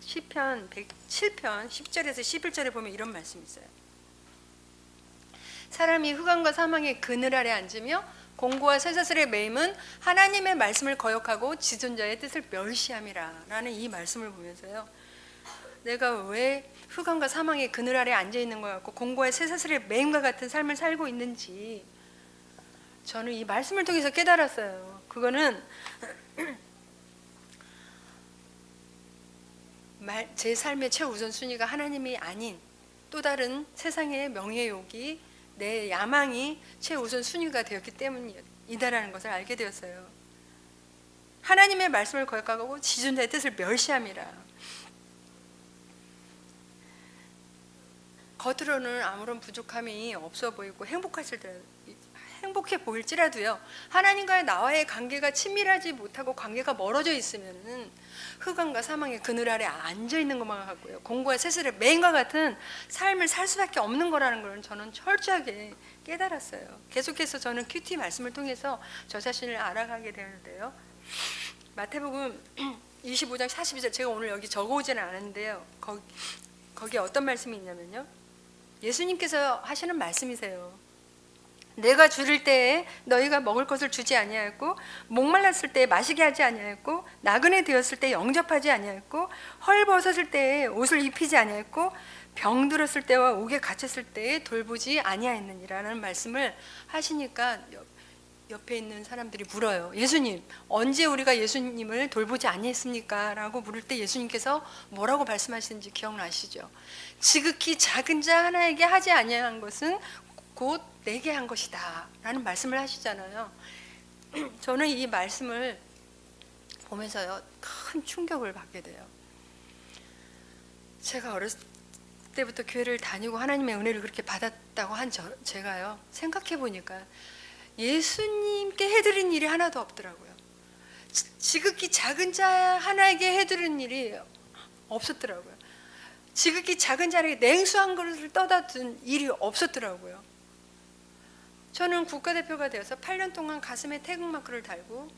시편 107편 10절에서 11절에 보면 이런 말씀이 있어요. 사람이 흑암과 사망의 그늘 아래 앉으며 공고와 쇠사슬에 매임은 하나님의 말씀을 거역하고 지존자의 뜻을 멸시함이라 라는 이 말씀을 보면서요, 내가 왜 흑암과 사망의 그늘 아래 앉아 있는 것 같고 공고와 쇠사슬에 매임과 같은 삶을 살고 있는지 저는 이 말씀을 통해서 깨달았어요. 그거는 제 삶의 최우선순위가 하나님이 아닌 또 다른 세상의 명예욕이, 내 야망이 최우선순위가 되었기 때문이다라는 것을 알게 되었어요. 하나님의 말씀을 거역하고 지존자의 뜻을 멸시함이라. 겉으로는 아무런 부족함이 없어 보이고 행복해 보일지라도요, 하나님과의 나와의 관계가 친밀하지 못하고 관계가 멀어져 있으면은 흑암과 사망의 그늘 아래 앉아 있는 것만 같고요, 공고와 쇠사슬의 매임과 같은 삶을 살 수밖에 없는 거라는 걸 저는 철저하게 깨달았어요. 계속해서 저는 큐티 말씀을 통해서 저 자신을 알아가게 되는데요, 마태복음 25장 42절, 제가 오늘 여기 적어오지는 않았는데요, 거기에 어떤 말씀이 있냐면요, 예수님께서 하시는 말씀이세요. 내가 줄일 때에 너희가 먹을 것을 주지 아니하였고, 목말랐을 때에 마시게 하지 아니하였고, 나그네 되었을 때에 영접하지 아니하였고, 헐벗었을 때에 옷을 입히지 아니하였고, 병들었을 때와 옥에 갇혔을 때에 돌보지 아니하였느니라는 말씀을 하시니까 옆에 있는 사람들이 물어요. 예수님, 언제 우리가 예수님을 돌보지 아니했습니까? 라고 물을 때 예수님께서 뭐라고 말씀하시는지 기억나시죠? 지극히 작은 자 하나에게 하지 아니한 것은 곧 내게 한 것이다 라는 말씀을 하시잖아요. 저는 이 말씀을 보면서요, 큰 충격을 받게 돼요. 제가 어렸을 때부터 교회를 다니고 하나님의 은혜를 그렇게 받았다고 한 제가요, 생각해 보니까 예수님께 해드린 일이 하나도 없더라고요. 지극히 작은 자 하나에게 해드린 일이 없었더라고요. 지극히 작은 자에게 냉수 한 그릇을 떠다 둔 일이 없었더라고요. 저는 국가대표가 되어서 8년 동안 가슴에 태극마크를 달고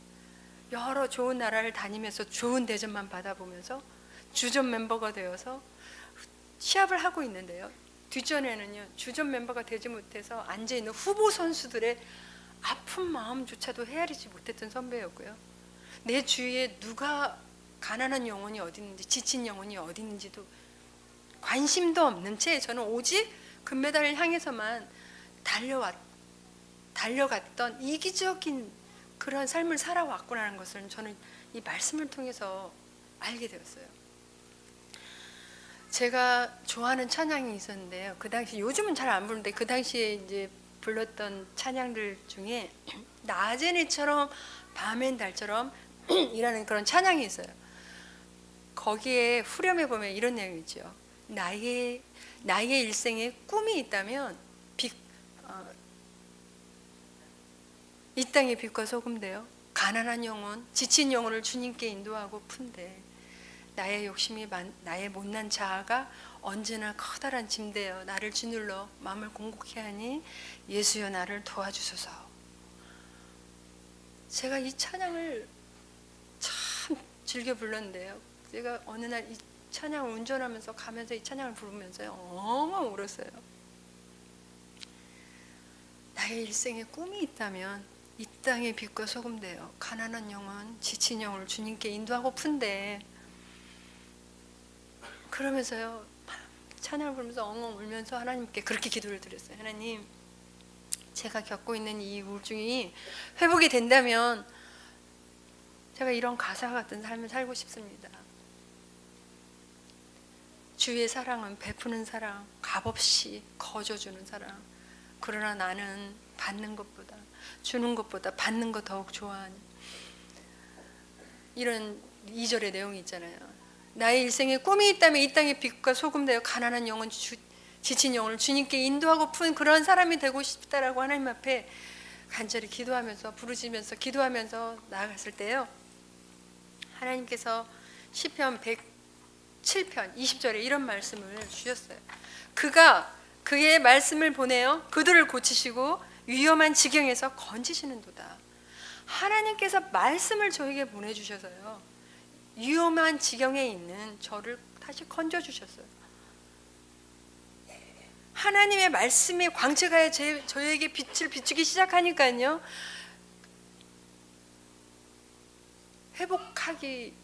여러 좋은 나라를 다니면서 좋은 대접만 받아보면서 주전 멤버가 되어서 시합을 하고 있는데요, 뒷전에는요, 주전 멤버가 되지 못해서 앉아있는 후보 선수들의 아픈 마음조차도 헤아리지 못했던 선배였고요, 내 주위에 누가 가난한 영혼이 어디 있는지, 지친 영혼이 어디 있는지도 관심도 없는 채 저는 오직 금메달을 향해서만 달려갔던 이기적인 그런 삶을 살아왔구나라는 것을 저는 이 말씀을 통해서 알게 되었어요. 제가 좋아하는 찬양이 있었는데요, 그 당시, 요즘은 잘 안 부르는데 그 당시에 이제 불렀던 찬양들 중에 낮엔 해처럼 밤엔 달처럼 이라는 그런 찬양이 있어요. 거기에 후렴에 보면 이런 내용이 있죠. 나의 일생에 꿈이 있다면 이 땅의 빛과 소금 되어 가난한 영혼, 지친 영혼을 주님께 인도하고 푼데 나의 욕심이 나의 못난 자아가 언제나 커다란 짐되어 나를 짓눌러 마음을 공곡해 하니 예수여 나를 도와주소서. 제가 이 찬양을 참 즐겨 불렀는데요. 제가 어느 날 이 찬양을 운전하면서 가면서 이 찬양을 부르면서요 엉엉 울었어요. 나의 일생에 꿈이 있다면 이 땅의 빛과 소금 되어 가난한 영혼, 지친 영혼을 주님께 인도하고 푼데, 그러면서요 찬양을 부르면서 엉엉 울면서 하나님께 그렇게 기도를 드렸어요. 하나님, 제가 겪고 있는 이 우울증이 회복이 된다면 제가 이런 가사 같은 삶을 살고 싶습니다. 주의 사랑은 베푸는 사랑, 값없이 거저주는 사랑. 그러나 나는 받는 것보다, 주는 것보다 받는 거 더욱 좋아하는, 이런 2절의 내용이 있잖아요. 나의 일생에 꿈이 있다면 이 땅의 빛과 소금 되어 가난한 영혼, 지친 영혼을 주님께 인도하고 푼 그런 사람이 되고 싶다라고 하나님 앞에 간절히 기도하면서, 부르짖으면서 기도하면서 나아갔을 때요, 하나님께서 시편 107편 20절에 이런 말씀을 주셨어요. 그의 말씀을 보내어 그들을 고치시고 위험한 지경에서 건지시는도다. 하나님께서 말씀을 저에게 보내주셔서요 위험한 지경에 있는 저를 다시 건져주셨어요. 하나님의 말씀의 광채가 저에게 빛을 비추기 시작하니까요,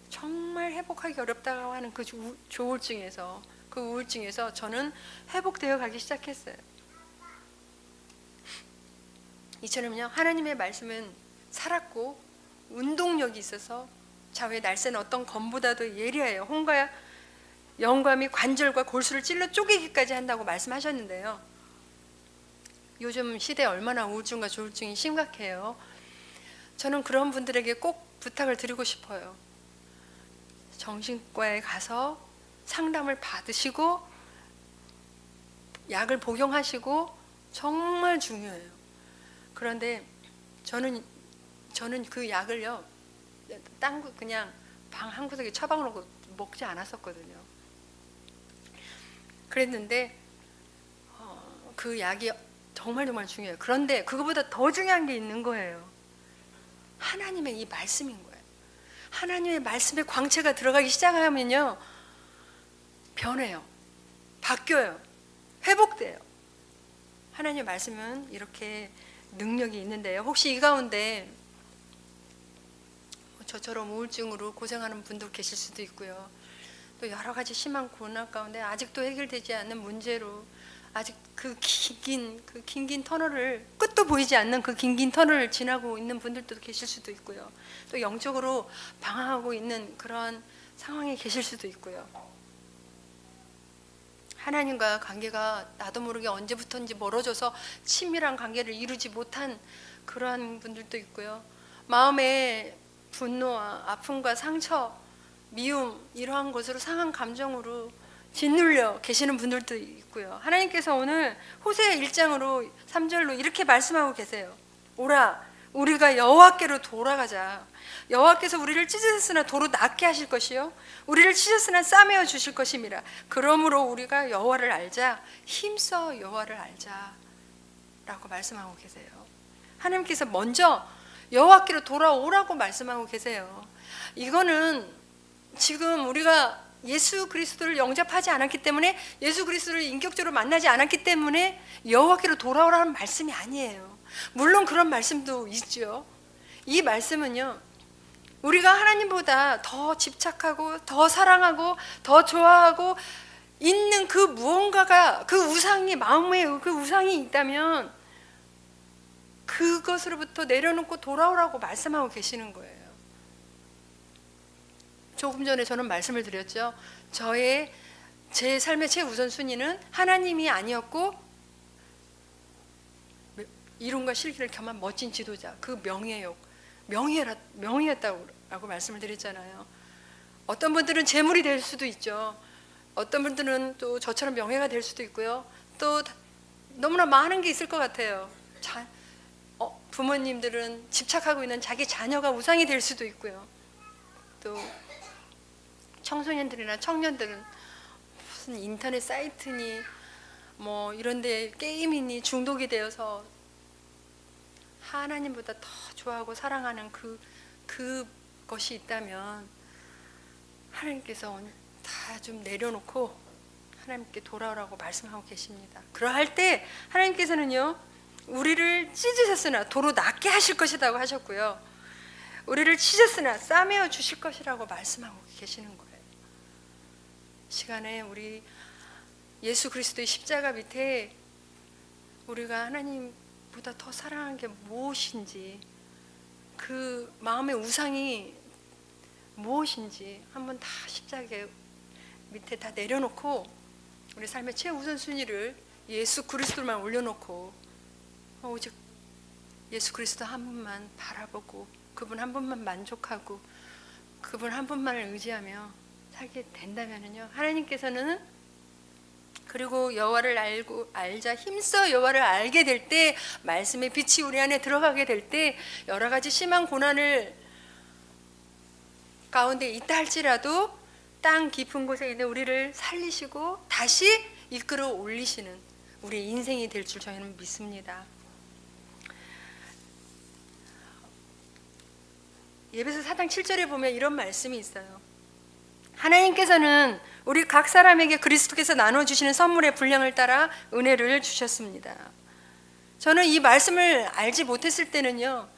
정말 회복하기 어렵다고 하는 그 조울증에서, 그 우울증에서 저는 회복되어 가기 시작했어요. 이처럼요, 하나님의 말씀은 살았고 운동력이 있어서 좌우의 날쌘 어떤 검보다도 예리해요. 홍과 영감이 관절과 골수를 찔러 쪼개기까지 한다고 말씀하셨는데요, 요즘 시대에 얼마나 우울증과 조울증이 심각해요. 저는 그런 분들에게 꼭 부탁을 드리고 싶어요. 정신과에 가서 상담을 받으시고 약을 복용하시고 정말 중요해요. 그런데 저는 그 약을요 그냥 방 한 구석에 처방으로 먹지 않았었거든요. 그랬는데 그 약이 정말 중요해요. 그런데 그거보다 더 중요한 게 있는 거예요. 하나님의 이 말씀인 거예요. 하나님의 말씀에 광채가 들어가기 시작하면요 변해요. 바뀌어요. 회복돼요. 하나님의 말씀은 이렇게 능력이 있는데요, 혹시 이 가운데 저처럼 우울증으로 고생하는 분도 계실 수도 있고요, 또 여러 가지 심한 고난 가운데 아직도 해결되지 않는 문제로 아직 그 긴 터널을, 끝도 보이지 않는 그 긴 터널을 지나고 있는 분들도 계실 수도 있고요, 또 영적으로 방황하고 있는 그런 상황에 계실 수도 있고요. 하나님과 관계가 나도 모르게 언제부터인지 멀어져서 친밀한 관계를 이루지 못한 그러한 분들도 있고요, 마음에 분노와 아픔과 상처, 미움, 이러한 것으로 상한 감정으로 짓눌려 계시는 분들도 있고요. 하나님께서 오늘 호세아 1장으로 3절로 이렇게 말씀하고 계세요. 오라, 우리가 여호와께로 돌아가자. 여호와께서 우리를 찢으셨으나 도로 낫게 하실 것이요 우리를 찢으셨으나 싸매어 주실 것임이라. 그러므로 우리가 여호와를 알자. 힘써 여호와를 알자 라고 말씀하고 계세요. 하나님께서 먼저 여호와께로 돌아오라고 말씀하고 계세요. 이거는 지금 우리가 예수 그리스도를 영접하지 않았기 때문에, 예수 그리스도를 인격적으로 만나지 않았기 때문에 여호와께로 돌아오라는 말씀이 아니에요. 물론 그런 말씀도 있죠. 이 말씀은요, 우리가 하나님보다 더 집착하고 더 사랑하고 더 좋아하고 있는 그 무언가가, 그 우상이, 마음에 그 우상이 있다면 그것으로부터 내려놓고 돌아오라고 말씀하고 계시는 거예요. 조금 전에 저는 말씀을 드렸죠. 제 삶의 최우선순위는 하나님이 아니었고 이룬과 실기를 겸한 멋진 지도자, 그 명예였다고 말씀을 드렸잖아요. 어떤 분들은 재물이 될 수도 있죠. 어떤 분들은 또 저처럼 명예가 될 수도 있고요. 또 너무나 많은 게 있을 것 같아요. 부모님들은 집착하고 있는 자기 자녀가 우상이 될 수도 있고요. 또 청소년들이나 청년들은 무슨 인터넷 사이트니 뭐 이런데 게임이니 중독이 되어서 하나님보다 더 좋아하고 사랑하는 그것이 있다면 하나님께서 다 좀 내려놓고 하나님께 돌아오라고 말씀하고 계십니다. 그러할 때 하나님께서는요, 우리를 찢으셨으나 도로 낫게 하실 것이라고 하셨고요, 우리를 찢었으나 싸매어 주실 것이라고 말씀하고 계시는 거예요. 시간에 우리 예수 그리스도의 십자가 밑에 우리가 하나님보다 더 사랑하는 게 무엇인지, 그 마음의 우상이 무엇인지 한번 다 십자가 밑에 다 내려놓고 우리 삶의 최우선순위를 예수 그리스도만 올려놓고 오직 예수 그리스도 한 분만 바라보고 그분 한 분만 만족하고 그분 한 분만을 의지하며 살게 된다면요, 하나님께서는, 그리고 여호와를 알자 힘써 여호와를 알게 될 때, 말씀의 빛이 우리 안에 들어가게 될 때 여러 가지 심한 고난을 가운데 있다 할지라도 땅 깊은 곳에 있는 우리를 살리시고 다시 이끌어 올리시는 우리 인생이 될 줄 저희는 믿습니다. 예배서 4장 7절에 보면 이런 말씀이 있어요. 하나님께서는 우리 각 사람에게 그리스도께서 나눠주시는 선물의 분량을 따라 은혜를 주셨습니다. 저는 이 말씀을 알지 못했을 때는요,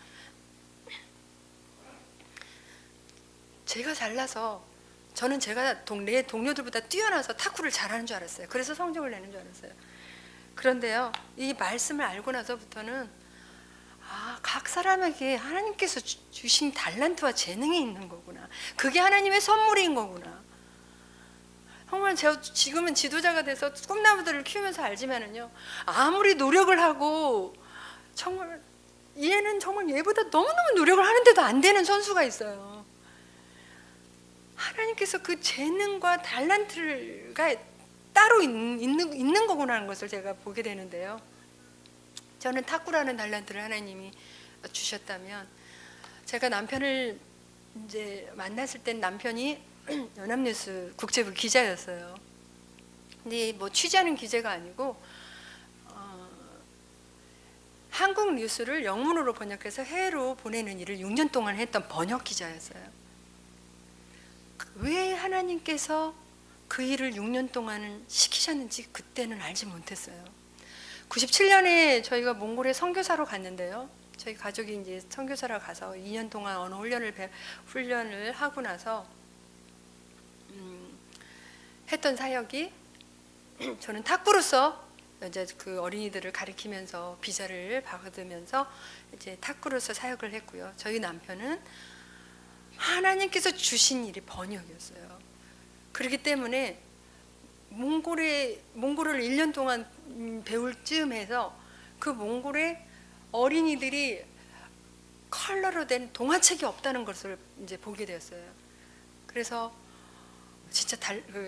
제가 잘나서, 저는 제가 내 동료들보다 뛰어나서 탁구를 잘하는 줄 알았어요. 그래서 성적을 내는 줄 알았어요. 그런데요, 이 말씀을 알고 나서부터는 각 사람에게 하나님께서 주신 달란트와 재능이 있는 거구나. 그게 하나님의 선물인 거구나. 정말 제가 지금은 지도자가 돼서 꿈나무들을 키우면서 알지만은요, 아무리 노력을 하고 정말 얘는 정말 얘보다 너무너무 노력을 하는데도 안 되는 선수가 있어요. 하나님께서 그 재능과 달란트가 따로 있는 거구나 하는 것을 제가 보게 되는데요, 저는 탁구라는 달란트를 하나님이 주셨다면, 제가 남편을 이제 만났을 땐 남편이 연합뉴스 국제부 기자였어요. 근데 뭐 취재하는 기자가 아니고 한국 뉴스를 영문으로 번역해서 해외로 보내는 일을 6년 동안 했던 번역 기자였어요. 왜 하나님께서 그 일을 6년 동안 시키셨는지 그때는 알지 못했어요. 97년에 저희가 몽골에 선교사로 갔는데요, 저희 가족이 이제 선교사로 가서 2년 동안 언어 훈련을 하고 나서 했던 사역이, 저는 탁구로서 이제 그 어린이들을 가르치면서 비자를 받으면서 이제 탁구로서 사역을 했고요. 저희 남편은 하나님께서 주신 일이 번역이었어요. 그렇기 때문에 몽골을 1년 동안 배울 즈음에서 그 몽골의 어린이들이 컬러로 된 동화책이 없다는 것을 이제 보게 되었어요. 그래서 진짜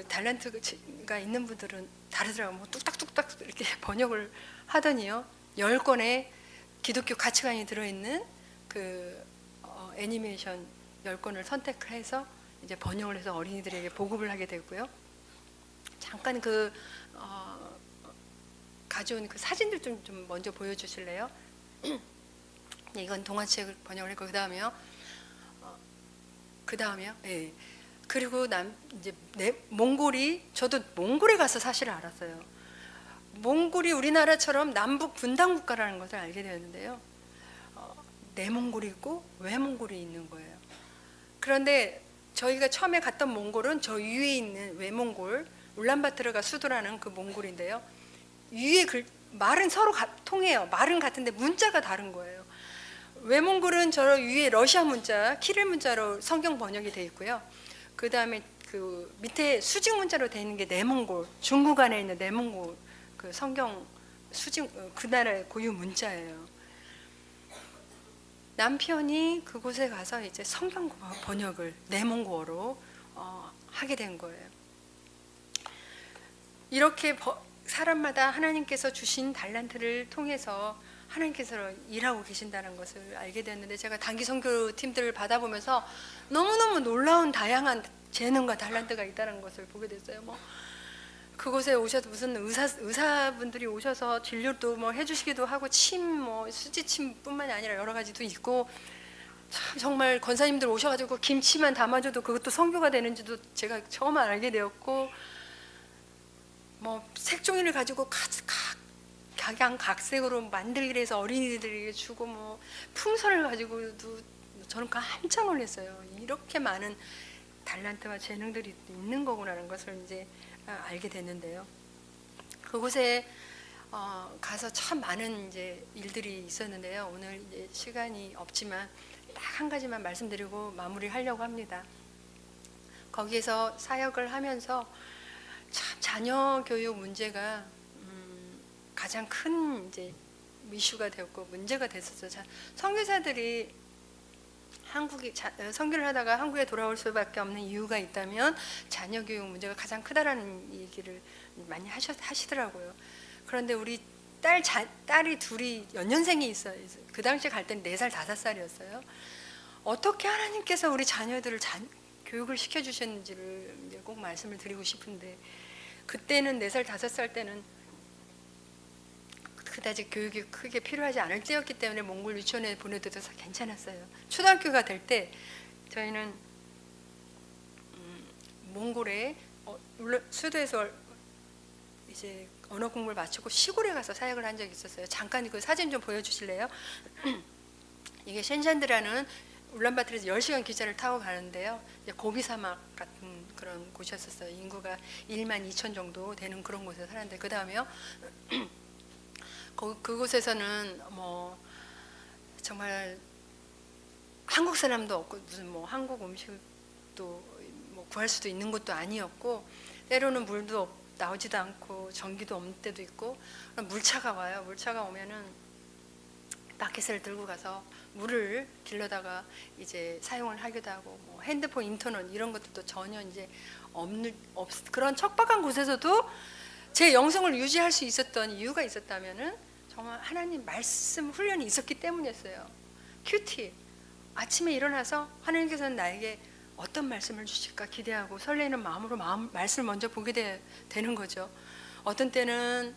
달란트가 있는 분들은 다르더라고요. 뭐 뚝딱뚝딱 이렇게 번역을 하더니요, 10권의 기독교 가치관이 들어있는 그 애니메이션 10권을 선택해서 이제 번역을 해서 어린이들에게 보급을 하게 되고요. 잠깐 가져온 그 사진들 좀 먼저 보여주실래요? 이건 동화책을 번역을 했고, 그 다음에요. 예. 그리고 이제 저도 몽골에 가서 사실을 알았어요. 몽골이 우리나라처럼 남북 분단 국가라는 것을 알게 되었는데요, 내몽골이 있고 외몽골이 있는 거예요. 그런데 저희가 처음에 갔던 몽골은 저 위에 있는 외몽골, 울란바토르가 수도라는 그 몽골인데요, 위에 말은 서로 통해요. 말은 같은데 문자가 다른 거예요. 외몽골은 저 위에 러시아 문자, 키릴 문자로 성경 번역이 되어 있고요. 그 다음에 그 밑에 수직 문자로 되어 있는 게 내몽골, 중국 안에 있는 내몽골 그 성경 수직, 그 나라의 고유 문자예요. 남편이 그곳에 가서 이제 성경 번역을 내몽고어로 하게 된 거예요. 이렇게 사람마다 하나님께서 주신 달란트를 통해서 하나님께서 일하고 계신다는 것을 알게 됐는데, 제가 단기 선교 팀들을 받아보면서 너무너무 놀라운 다양한 재능과 달란트가 있다는 것을 보게 됐어요. 뭐 그곳에 오셔서 무슨 의사분들이 오셔서 진료도 뭐 해주시기도 하고, 뭐 수지침뿐만이 아니라 여러 가지도 있고, 참 정말 권사님들 오셔가지고 김치만 담아줘도 그것도 선교가 되는지도 제가 처음 알게 되었고, 뭐 색종이를 가지고 각양각색으로 만들기를 해서 어린이들에게 주고, 뭐 풍선을 가지고도 저는 깜짝 놀랐어요. 이렇게 많은 달란트와 재능들이 있는 거구나라는 것을 이제 알게 됐는데요. 그곳에 가서 참 많은 이제 일들이 있었는데요. 오늘 이제 시간이 없지만 딱 한 가지만 말씀드리고 마무리하려고 합니다. 거기에서 사역을 하면서 참 자녀 교육 문제가 가장 큰 이제 이슈가 되었고 문제가 됐었어요. 선교사들이 선교를 하다가 한국에 돌아올 수밖에 없는 이유가 있다면 자녀 교육 문제가 가장 크다라는 얘기를 많이 하시더라고요. 그런데 우리 딸이 둘이 연년생이 있어요. 그 당시에 갈 때는 4살, 5살이었어요. 어떻게 하나님께서 우리 자녀들을 교육을 시켜주셨는지를 이제 꼭 말씀을 드리고 싶은데, 그때는 4살, 5살 때는 그다지 교육이 크게 필요하지 않을 때였기 때문에 몽골 유치원에 보내둬도 괜찮았어요. 초등학교가 될 때 저희는 몽골에 수도에서 이제 언어 공부를 마치고 시골에 가서 사역을 한 적이 있었어요. 잠깐 그 사진 좀 보여주실래요? 이게 셴샨드라는 울란바토르에서 10시간 기차를 타고 가는데요. 이제 고비 사막 같은 그런 곳이었어요. 인구가 1만 2천 정도 되는 그런 곳에 살았는데, 그 다음에요. 그곳에서는 뭐 정말 한국 사람도 없고, 무슨 뭐 한국 음식도 뭐 구할 수도 있는 것도 아니었고, 때로는 물도 나오지도 않고 전기도 없는 때도 있고, 물차가 와요. 물차가 오면은 바켓을 들고 가서 물을 길러다가 이제 사용을 하기도 하고, 뭐 핸드폰, 인터넷 이런 것들도 전혀 이제 그런 척박한 곳에서도 제 영성을 유지할 수 있었던 이유가 있었다면은 정말 하나님 말씀 훈련이 있었기 때문이었어요. 큐티 아침에 일어나서 하나님께서는 나에게 어떤 말씀을 주실까 기대하고 설레는 마음으로 말씀을 먼저 보게 되는 거죠. 어떤 때는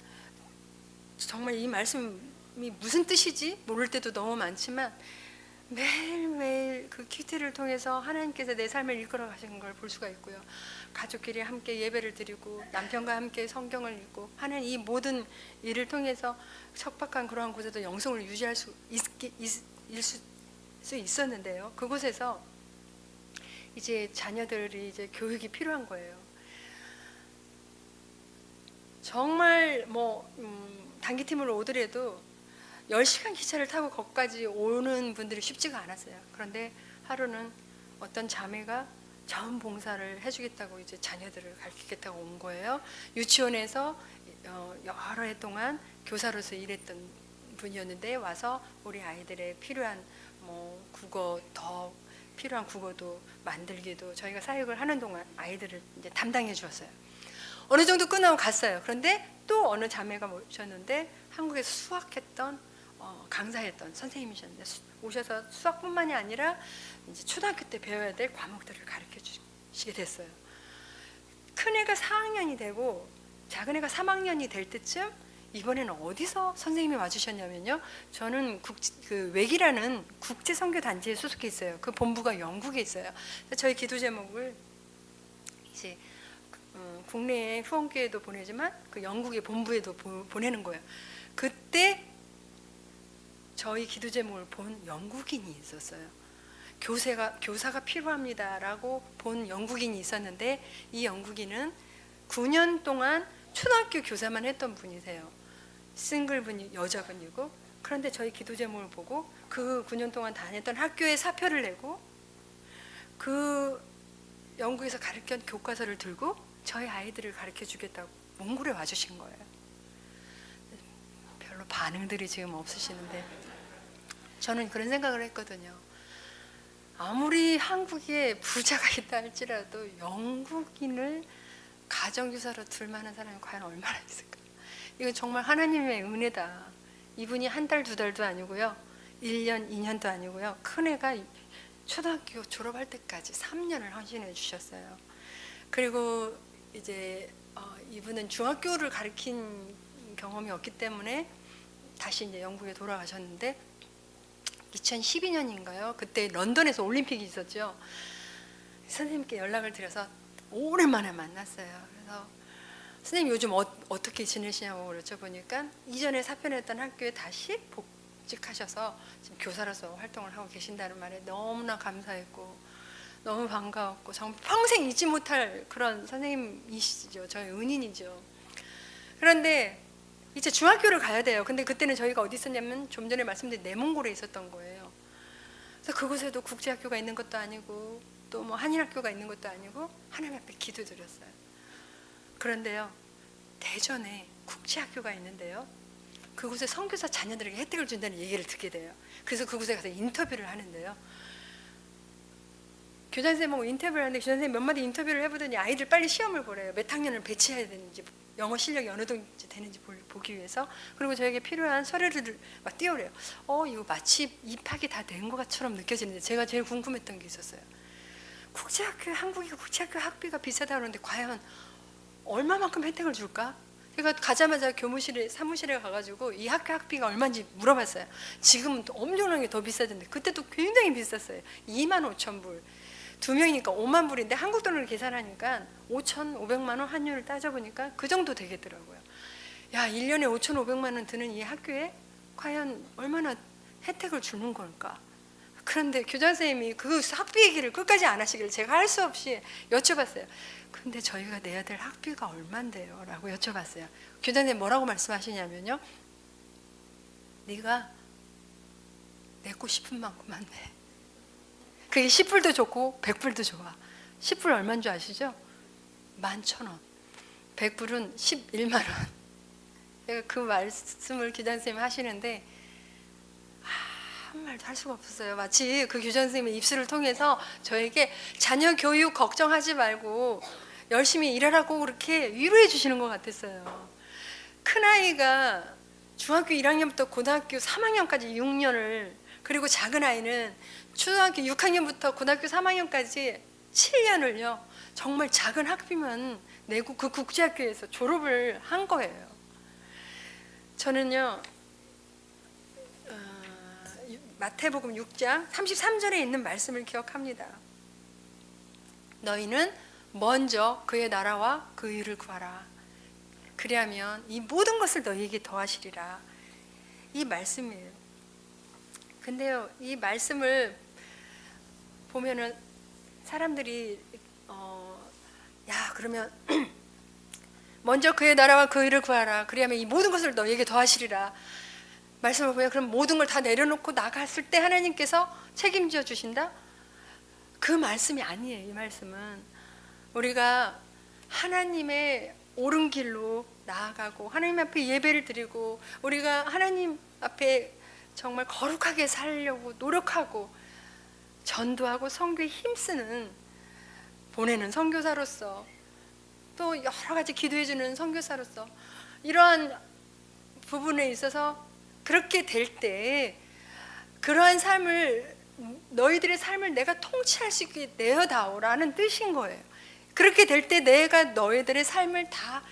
정말 이 말씀이 무슨 뜻이지 모를 때도 너무 많지만, 매일매일 그 큐티를 통해서 하나님께서 내 삶을 이끌어 가신 걸 볼 수가 있고요. 가족끼리 함께 예배를 드리고 남편과 함께 성경을 읽고 하는 이 모든 일을 통해서 척박한 그러한 곳에도 영성을 유지할 수 있었는데요. 그곳에서 이제 자녀들이 이제 교육이 필요한 거예요. 정말 뭐 단기팀으로 오더라도 10시간 기차를 타고 거기까지 오는 분들이 쉽지가 않았어요. 그런데 하루는 어떤 자매가 자원봉사를 해주겠다고 이제 자녀들을 가르치겠다고 온 거예요. 유치원에서 여러 해 동안 교사로서 일했던 분이었는데 와서 우리 아이들의 필요한 뭐 국어, 더 필요한 국어도 만들기도 저희가 사역을 하는 동안 아이들을 이제 담당해 주었어요. 어느 정도 끝나고 갔어요. 그런데 또 어느 자매가 오셨는데 한국에서 수학했던 강사였던 선생님이셨는데 오셔서 수학뿐만이 아니라 이제 초등학교 때 배워야 될 과목들을 가르쳐 주시게 됐어요. 큰애가 4학년이 되고 작은애가 3학년이 될 때쯤 이번에는 어디서 선생님이 와주셨냐면요. 저는 웩이라는 국제 선교 단체에 소속해 있어요. 그 본부가 영국에 있어요. 저희 기도 제목을 이제 국내에 후원교회도 보내지만 그 영국의 본부에도 보내는 거예요. 그때 저희 기도 제목을 본 영국인이 있었어요. 교사가 필요합니다라고 본 영국인이 있었는데, 이 영국인은 9년 동안 초등학교 교사만 했던 분이세요. 싱글분이 여자분이고, 그런데 저희 기도 제목을 보고 그 9년 동안 다녔던 학교에 사표를 내고 그 영국에서 가르친 교과서를 들고 저희 아이들을 가르쳐 주겠다고 몽골에 와주신 거예요. 별로 반응들이 지금 없으시는데 저는 그런 생각을 했거든요. 아무리 한국에 부자가 있다 할지라도 영국인을 가정교사로 둘 만한 사람이 과연 얼마나 있을까? 이건 정말 하나님의 은혜다. 이분이 한 달, 두 달도 아니고요. 1년, 2년도 아니고요. 큰애가 초등학교 졸업할 때까지 3년을 헌신해 주셨어요. 그리고 이제 이분은 중학교를 가르친 경험이 없기 때문에 다시 이제 영국에 돌아가셨는데 2012년인가요? 그때 런던에서 올림픽이 있었죠. 선생님께 연락을 드려서 오랜만에 만났어요. 그래서 선생님 요즘 어떻게 지내시냐고 여쭤보니까 이전에 사표냈던 학교에 다시 복직하셔서 지금 교사로서 활동을 하고 계신다는 말에 너무나 감사했고 너무 반가웠고 정말 평생 잊지 못할 그런 선생님이시죠. 저의 은인이죠. 그런데 이제 중학교를 가야 돼요. 근데 그때는 저희가 어디 있었냐면 좀 전에 말씀드린 내몽골에 있었던 거예요. 그래서 그곳에도 국제학교가 있는 것도 아니고 또 뭐 한인학교가 있는 것도 아니고 하나님 앞에 기도드렸어요. 그런데요, 대전에 국제학교가 있는데요, 그곳에 선교사 자녀들에게 혜택을 준다는 얘기를 듣게 돼요. 그래서 그곳에 가서 인터뷰를 하는데요, 교장선생님하고 인터뷰를 하는데 교장선생님 몇 마디 인터뷰를 해보더니 아이들 빨리 시험을 보래요. 몇 학년을 배치해야 되는지, 영어 실력이 어느 정도 되는지 보기 위해서. 그리고 저에게 필요한 서류를 막 띄우래요. 이거 마치 입학이 다 된 것처럼 느껴지는데 제가 제일 궁금했던 게 있었어요. 한국이 국제학교 학비가 비싸다 그러는데 과연 얼마만큼 혜택을 줄까? 제가 가자마자 사무실에 가가지고 이 학교 학비가 얼마인지 물어봤어요. 지금은 엄청나게 더 비싸졌는데 그때도 굉장히 비쌌어요. 25,000불. 2명이니까 5만 불인데 한국 돈으로 계산하니까 5,500만 원 환율을 따져보니까 그 정도 되겠더라고요. 야, 1년에 5,500만 원 드는 이 학교에 과연 얼마나 혜택을 주는 걸까? 그런데 교장선생님이 그 학비 얘기를 끝까지 안 하시길래 제가 할 수 없이 여쭤봤어요. 근데 저희가 내야 될 학비가 얼만데요? 라고 여쭤봤어요. 교장선생님 뭐라고 말씀하시냐면요, 네가 내고 싶은 만큼만 내. 그게 10불도 좋고 100불도 좋아. 10불 얼마인 줄 아시죠? 11,000원. 100불은 11만 원. 제가 그 말씀을 교장선생님이 하시는데 한 말도 할 수가 없었어요. 마치 그 교장선생님의 입술을 통해서 저에게 자녀 교육 걱정하지 말고 열심히 일하라고 그렇게 위로해 주시는 것 같았어요. 큰아이가 중학교 1학년부터 고등학교 3학년까지 6년을, 그리고 작은 아이는 초등학교 6학년부터 고등학교 3학년까지 7년을요 정말 작은 학비만 내고 그 국제학교에서 졸업을 한 거예요. 저는요 마태복음 6장 33절에 있는 말씀을 기억합니다. 너희는 먼저 그의 나라와 그 의를 구하라. 그리하면 이 모든 것을 너희에게 더하시리라. 이 말씀이에요. 근데요, 이 말씀을 보면은 사람들이 야, 그러면 먼저 그의 나라와 그 의를 구하라. 그리하면 이 모든 것을 너희에게 더하시리라. 말씀을 보면 그럼 모든 걸 다 내려놓고 나갔을 때 하나님께서 책임져 주신다? 그 말씀이 아니에요. 이 말씀은 우리가 하나님의 옳은 길로 나아가고 하나님 앞에 예배를 드리고 우리가 하나님 앞에 정말 거룩하게 살려고 노력하고 전도하고 선교에 힘쓰는, 보내는 선교사로서, 또 여러 가지 기도해주는 선교사로서 이러한 부분에 있어서 그렇게 될 때 그러한 삶을, 너희들의 삶을 내가 통치할 수 있게 내어다오라는 뜻인 거예요. 그렇게 될 때 내가 너희들의 삶을 다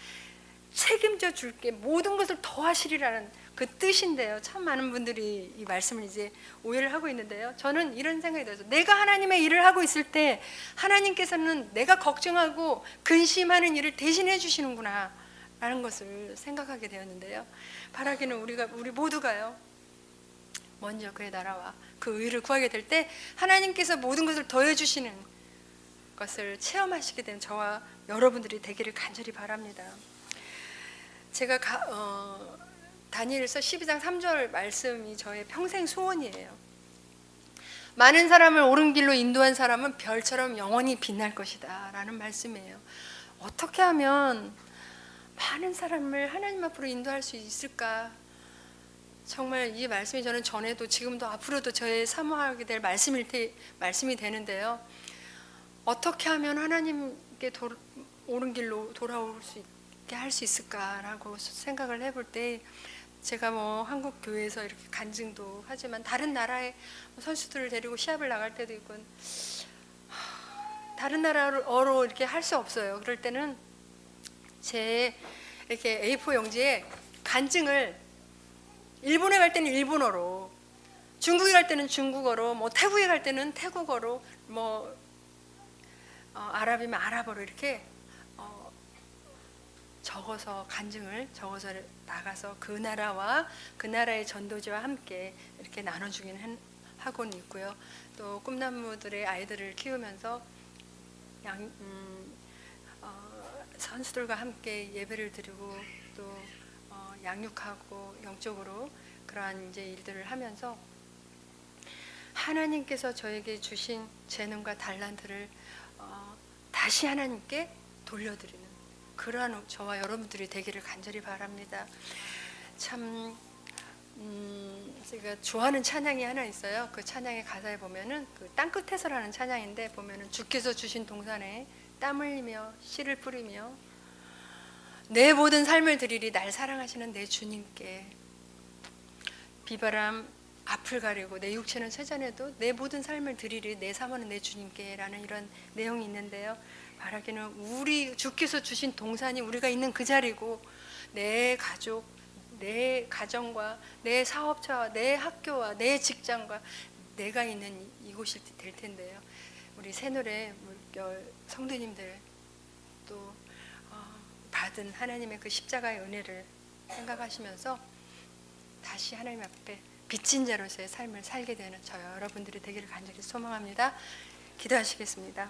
책임져 줄게, 모든 것을 더하시리라는 그 뜻인데요. 참 많은 분들이 이 말씀을 이제 오해를 하고 있는데요. 저는 이런 생각이 들어서 내가 하나님의 일을 하고 있을 때 하나님께서는 내가 걱정하고 근심하는 일을 대신해 주시는구나 라는 것을 생각하게 되었는데요. 바라기는 우리 모두가요, 먼저 그의 나라와 그 의를 구하게 될 때 하나님께서 모든 것을 더해 주시는 것을 체험하시게 된 저와 여러분들이 되기를 간절히 바랍니다. 제가 다니엘서 12장 3절 말씀이 저의 평생 소원이에요. 많은 사람을 옳은 길로 인도한 사람은 별처럼 영원히 빛날 것이다 라는 말씀이에요. 어떻게 하면 많은 사람을 하나님 앞으로 인도할 수 있을까? 정말 이 말씀이 저는 전에도 지금도 앞으로도 저의 사모하게 될 말씀이 되는데요. 어떻게 하면 하나님께 옳은 길로 돌아올 수 어떻게 할 수 있을까라고 생각을 해볼 때 제가 뭐 한국 교회에서 이렇게 간증도 하지만 다른 나라의 선수들을 데리고 시합을 나갈 때도 있고 다른 나라어로 이렇게 할 수 없어요. 그럴 때는 제 이렇게 A4 용지에 간증을 일본에 갈 때는 일본어로, 중국에 갈 때는 중국어로, 뭐 태국에 갈 때는 태국어로, 뭐 아랍이면 아랍어로 이렇게 적어서 간증을 적어서 나가서 그 나라와 그 나라의 전도지와 함께 이렇게 나눠주기는 하고는 있고요. 또 꿈나무들의 아이들을 키우면서 선수들과 함께 예배를 드리고 또 양육하고 영적으로 그러한 이제 일들을 하면서 하나님께서 저에게 주신 재능과 달란트를 다시 하나님께 돌려드리는 그러한 저와 여러분들이 되기를 간절히 바랍니다. 참 제가 좋아하는 찬양이 하나 있어요. 그 찬양의 가사에 보면은 그 땅끝에서라는 찬양인데 보면은 주께서 주신 동산에 땀 흘리며 씨를 뿌리며 내 모든 삶을 드리리 날 사랑하시는 내 주님께 비바람 앞을 가리고 내 육체는 쇠잔해도 내 모든 삶을 드리리 내 사모는 내 주님께 라는 이런 내용이 있는데요. 말하기는 우리 주께서 주신 동산이 우리가 있는 그 자리고 내 가족, 내 가정과 내 사업처와 내 학교와 내 직장과 내가 있는 이곳이 될 텐데요. 우리 새노래 물결 성도님들 또 받은 하나님의 그 십자가의 은혜를 생각하시면서 다시 하나님 앞에 빚진 자로서의 삶을 살게 되는 저 여러분들이 되기를 간절히 소망합니다. 기도하시겠습니다.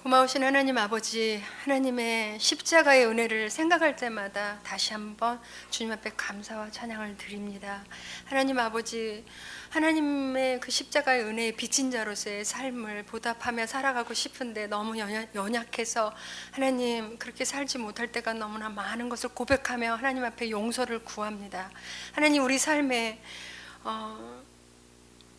고마우신 하나님 아버지, 하나님의 십자가의 은혜를 생각할 때마다 다시 한번 주님 앞에 감사와 찬양을 드립니다. 하나님 아버지, 하나님의 그 십자가의 은혜에 빚진 자로서의 삶을 보답하며 살아가고 싶은데 너무 연약해서 하나님 그렇게 살지 못할 때가 너무나 많은 것을 고백하며 하나님 앞에 용서를 구합니다. 하나님 우리 삶에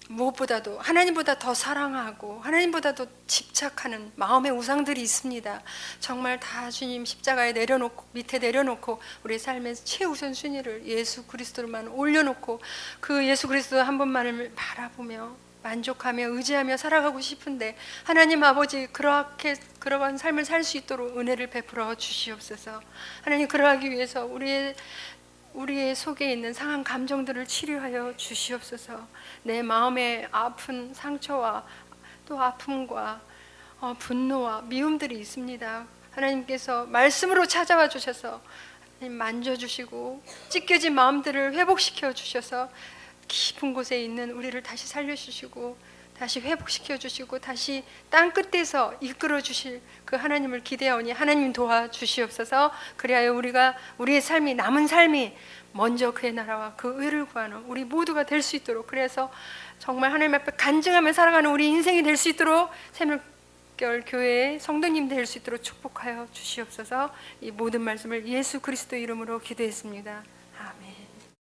무엇보다도 하나님보다 더 사랑하고 하나님보다도 집착하는 마음의 우상들이 있습니다. 정말 다 주님 십자가에 내려놓고 밑에 내려놓고 우리 삶의 최우선 순위를 예수 그리스도로만 올려놓고 그 예수 그리스도 한 분만을 바라보며 만족하며 의지하며 살아가고 싶은데 하나님 아버지 그러한 삶을 살 수 있도록 은혜를 베풀어 주시옵소서. 하나님 그러하기 위해서 우리의 속에 있는 상한 감정들을 치료하여 주시옵소서. 내 마음의 아픈 상처와 또 아픔과 분노와 미움들이 있습니다. 하나님께서 말씀으로 찾아와 주셔서 만져주시고 찢겨진 마음들을 회복시켜 주셔서 깊은 곳에 있는 우리를 다시 살려주시고 다시 회복시켜 주시고 다시 땅 끝에서 이끌어 주실 그 하나님을 기대하오니 하나님 도와주시옵소서. 그리하여 우리의 삶이 남은 삶이 먼저 그의 나라와 그 의를 구하는 우리 모두가 될 수 있도록, 그래서 정말 하나님 앞에 간증하며 살아가는 우리 인생이 될 수 있도록 새물결 교회의 성도님 될 수 있도록 축복하여 주시옵소서. 이 모든 말씀을 예수 그리스도 이름으로 기도했습니다. 아멘.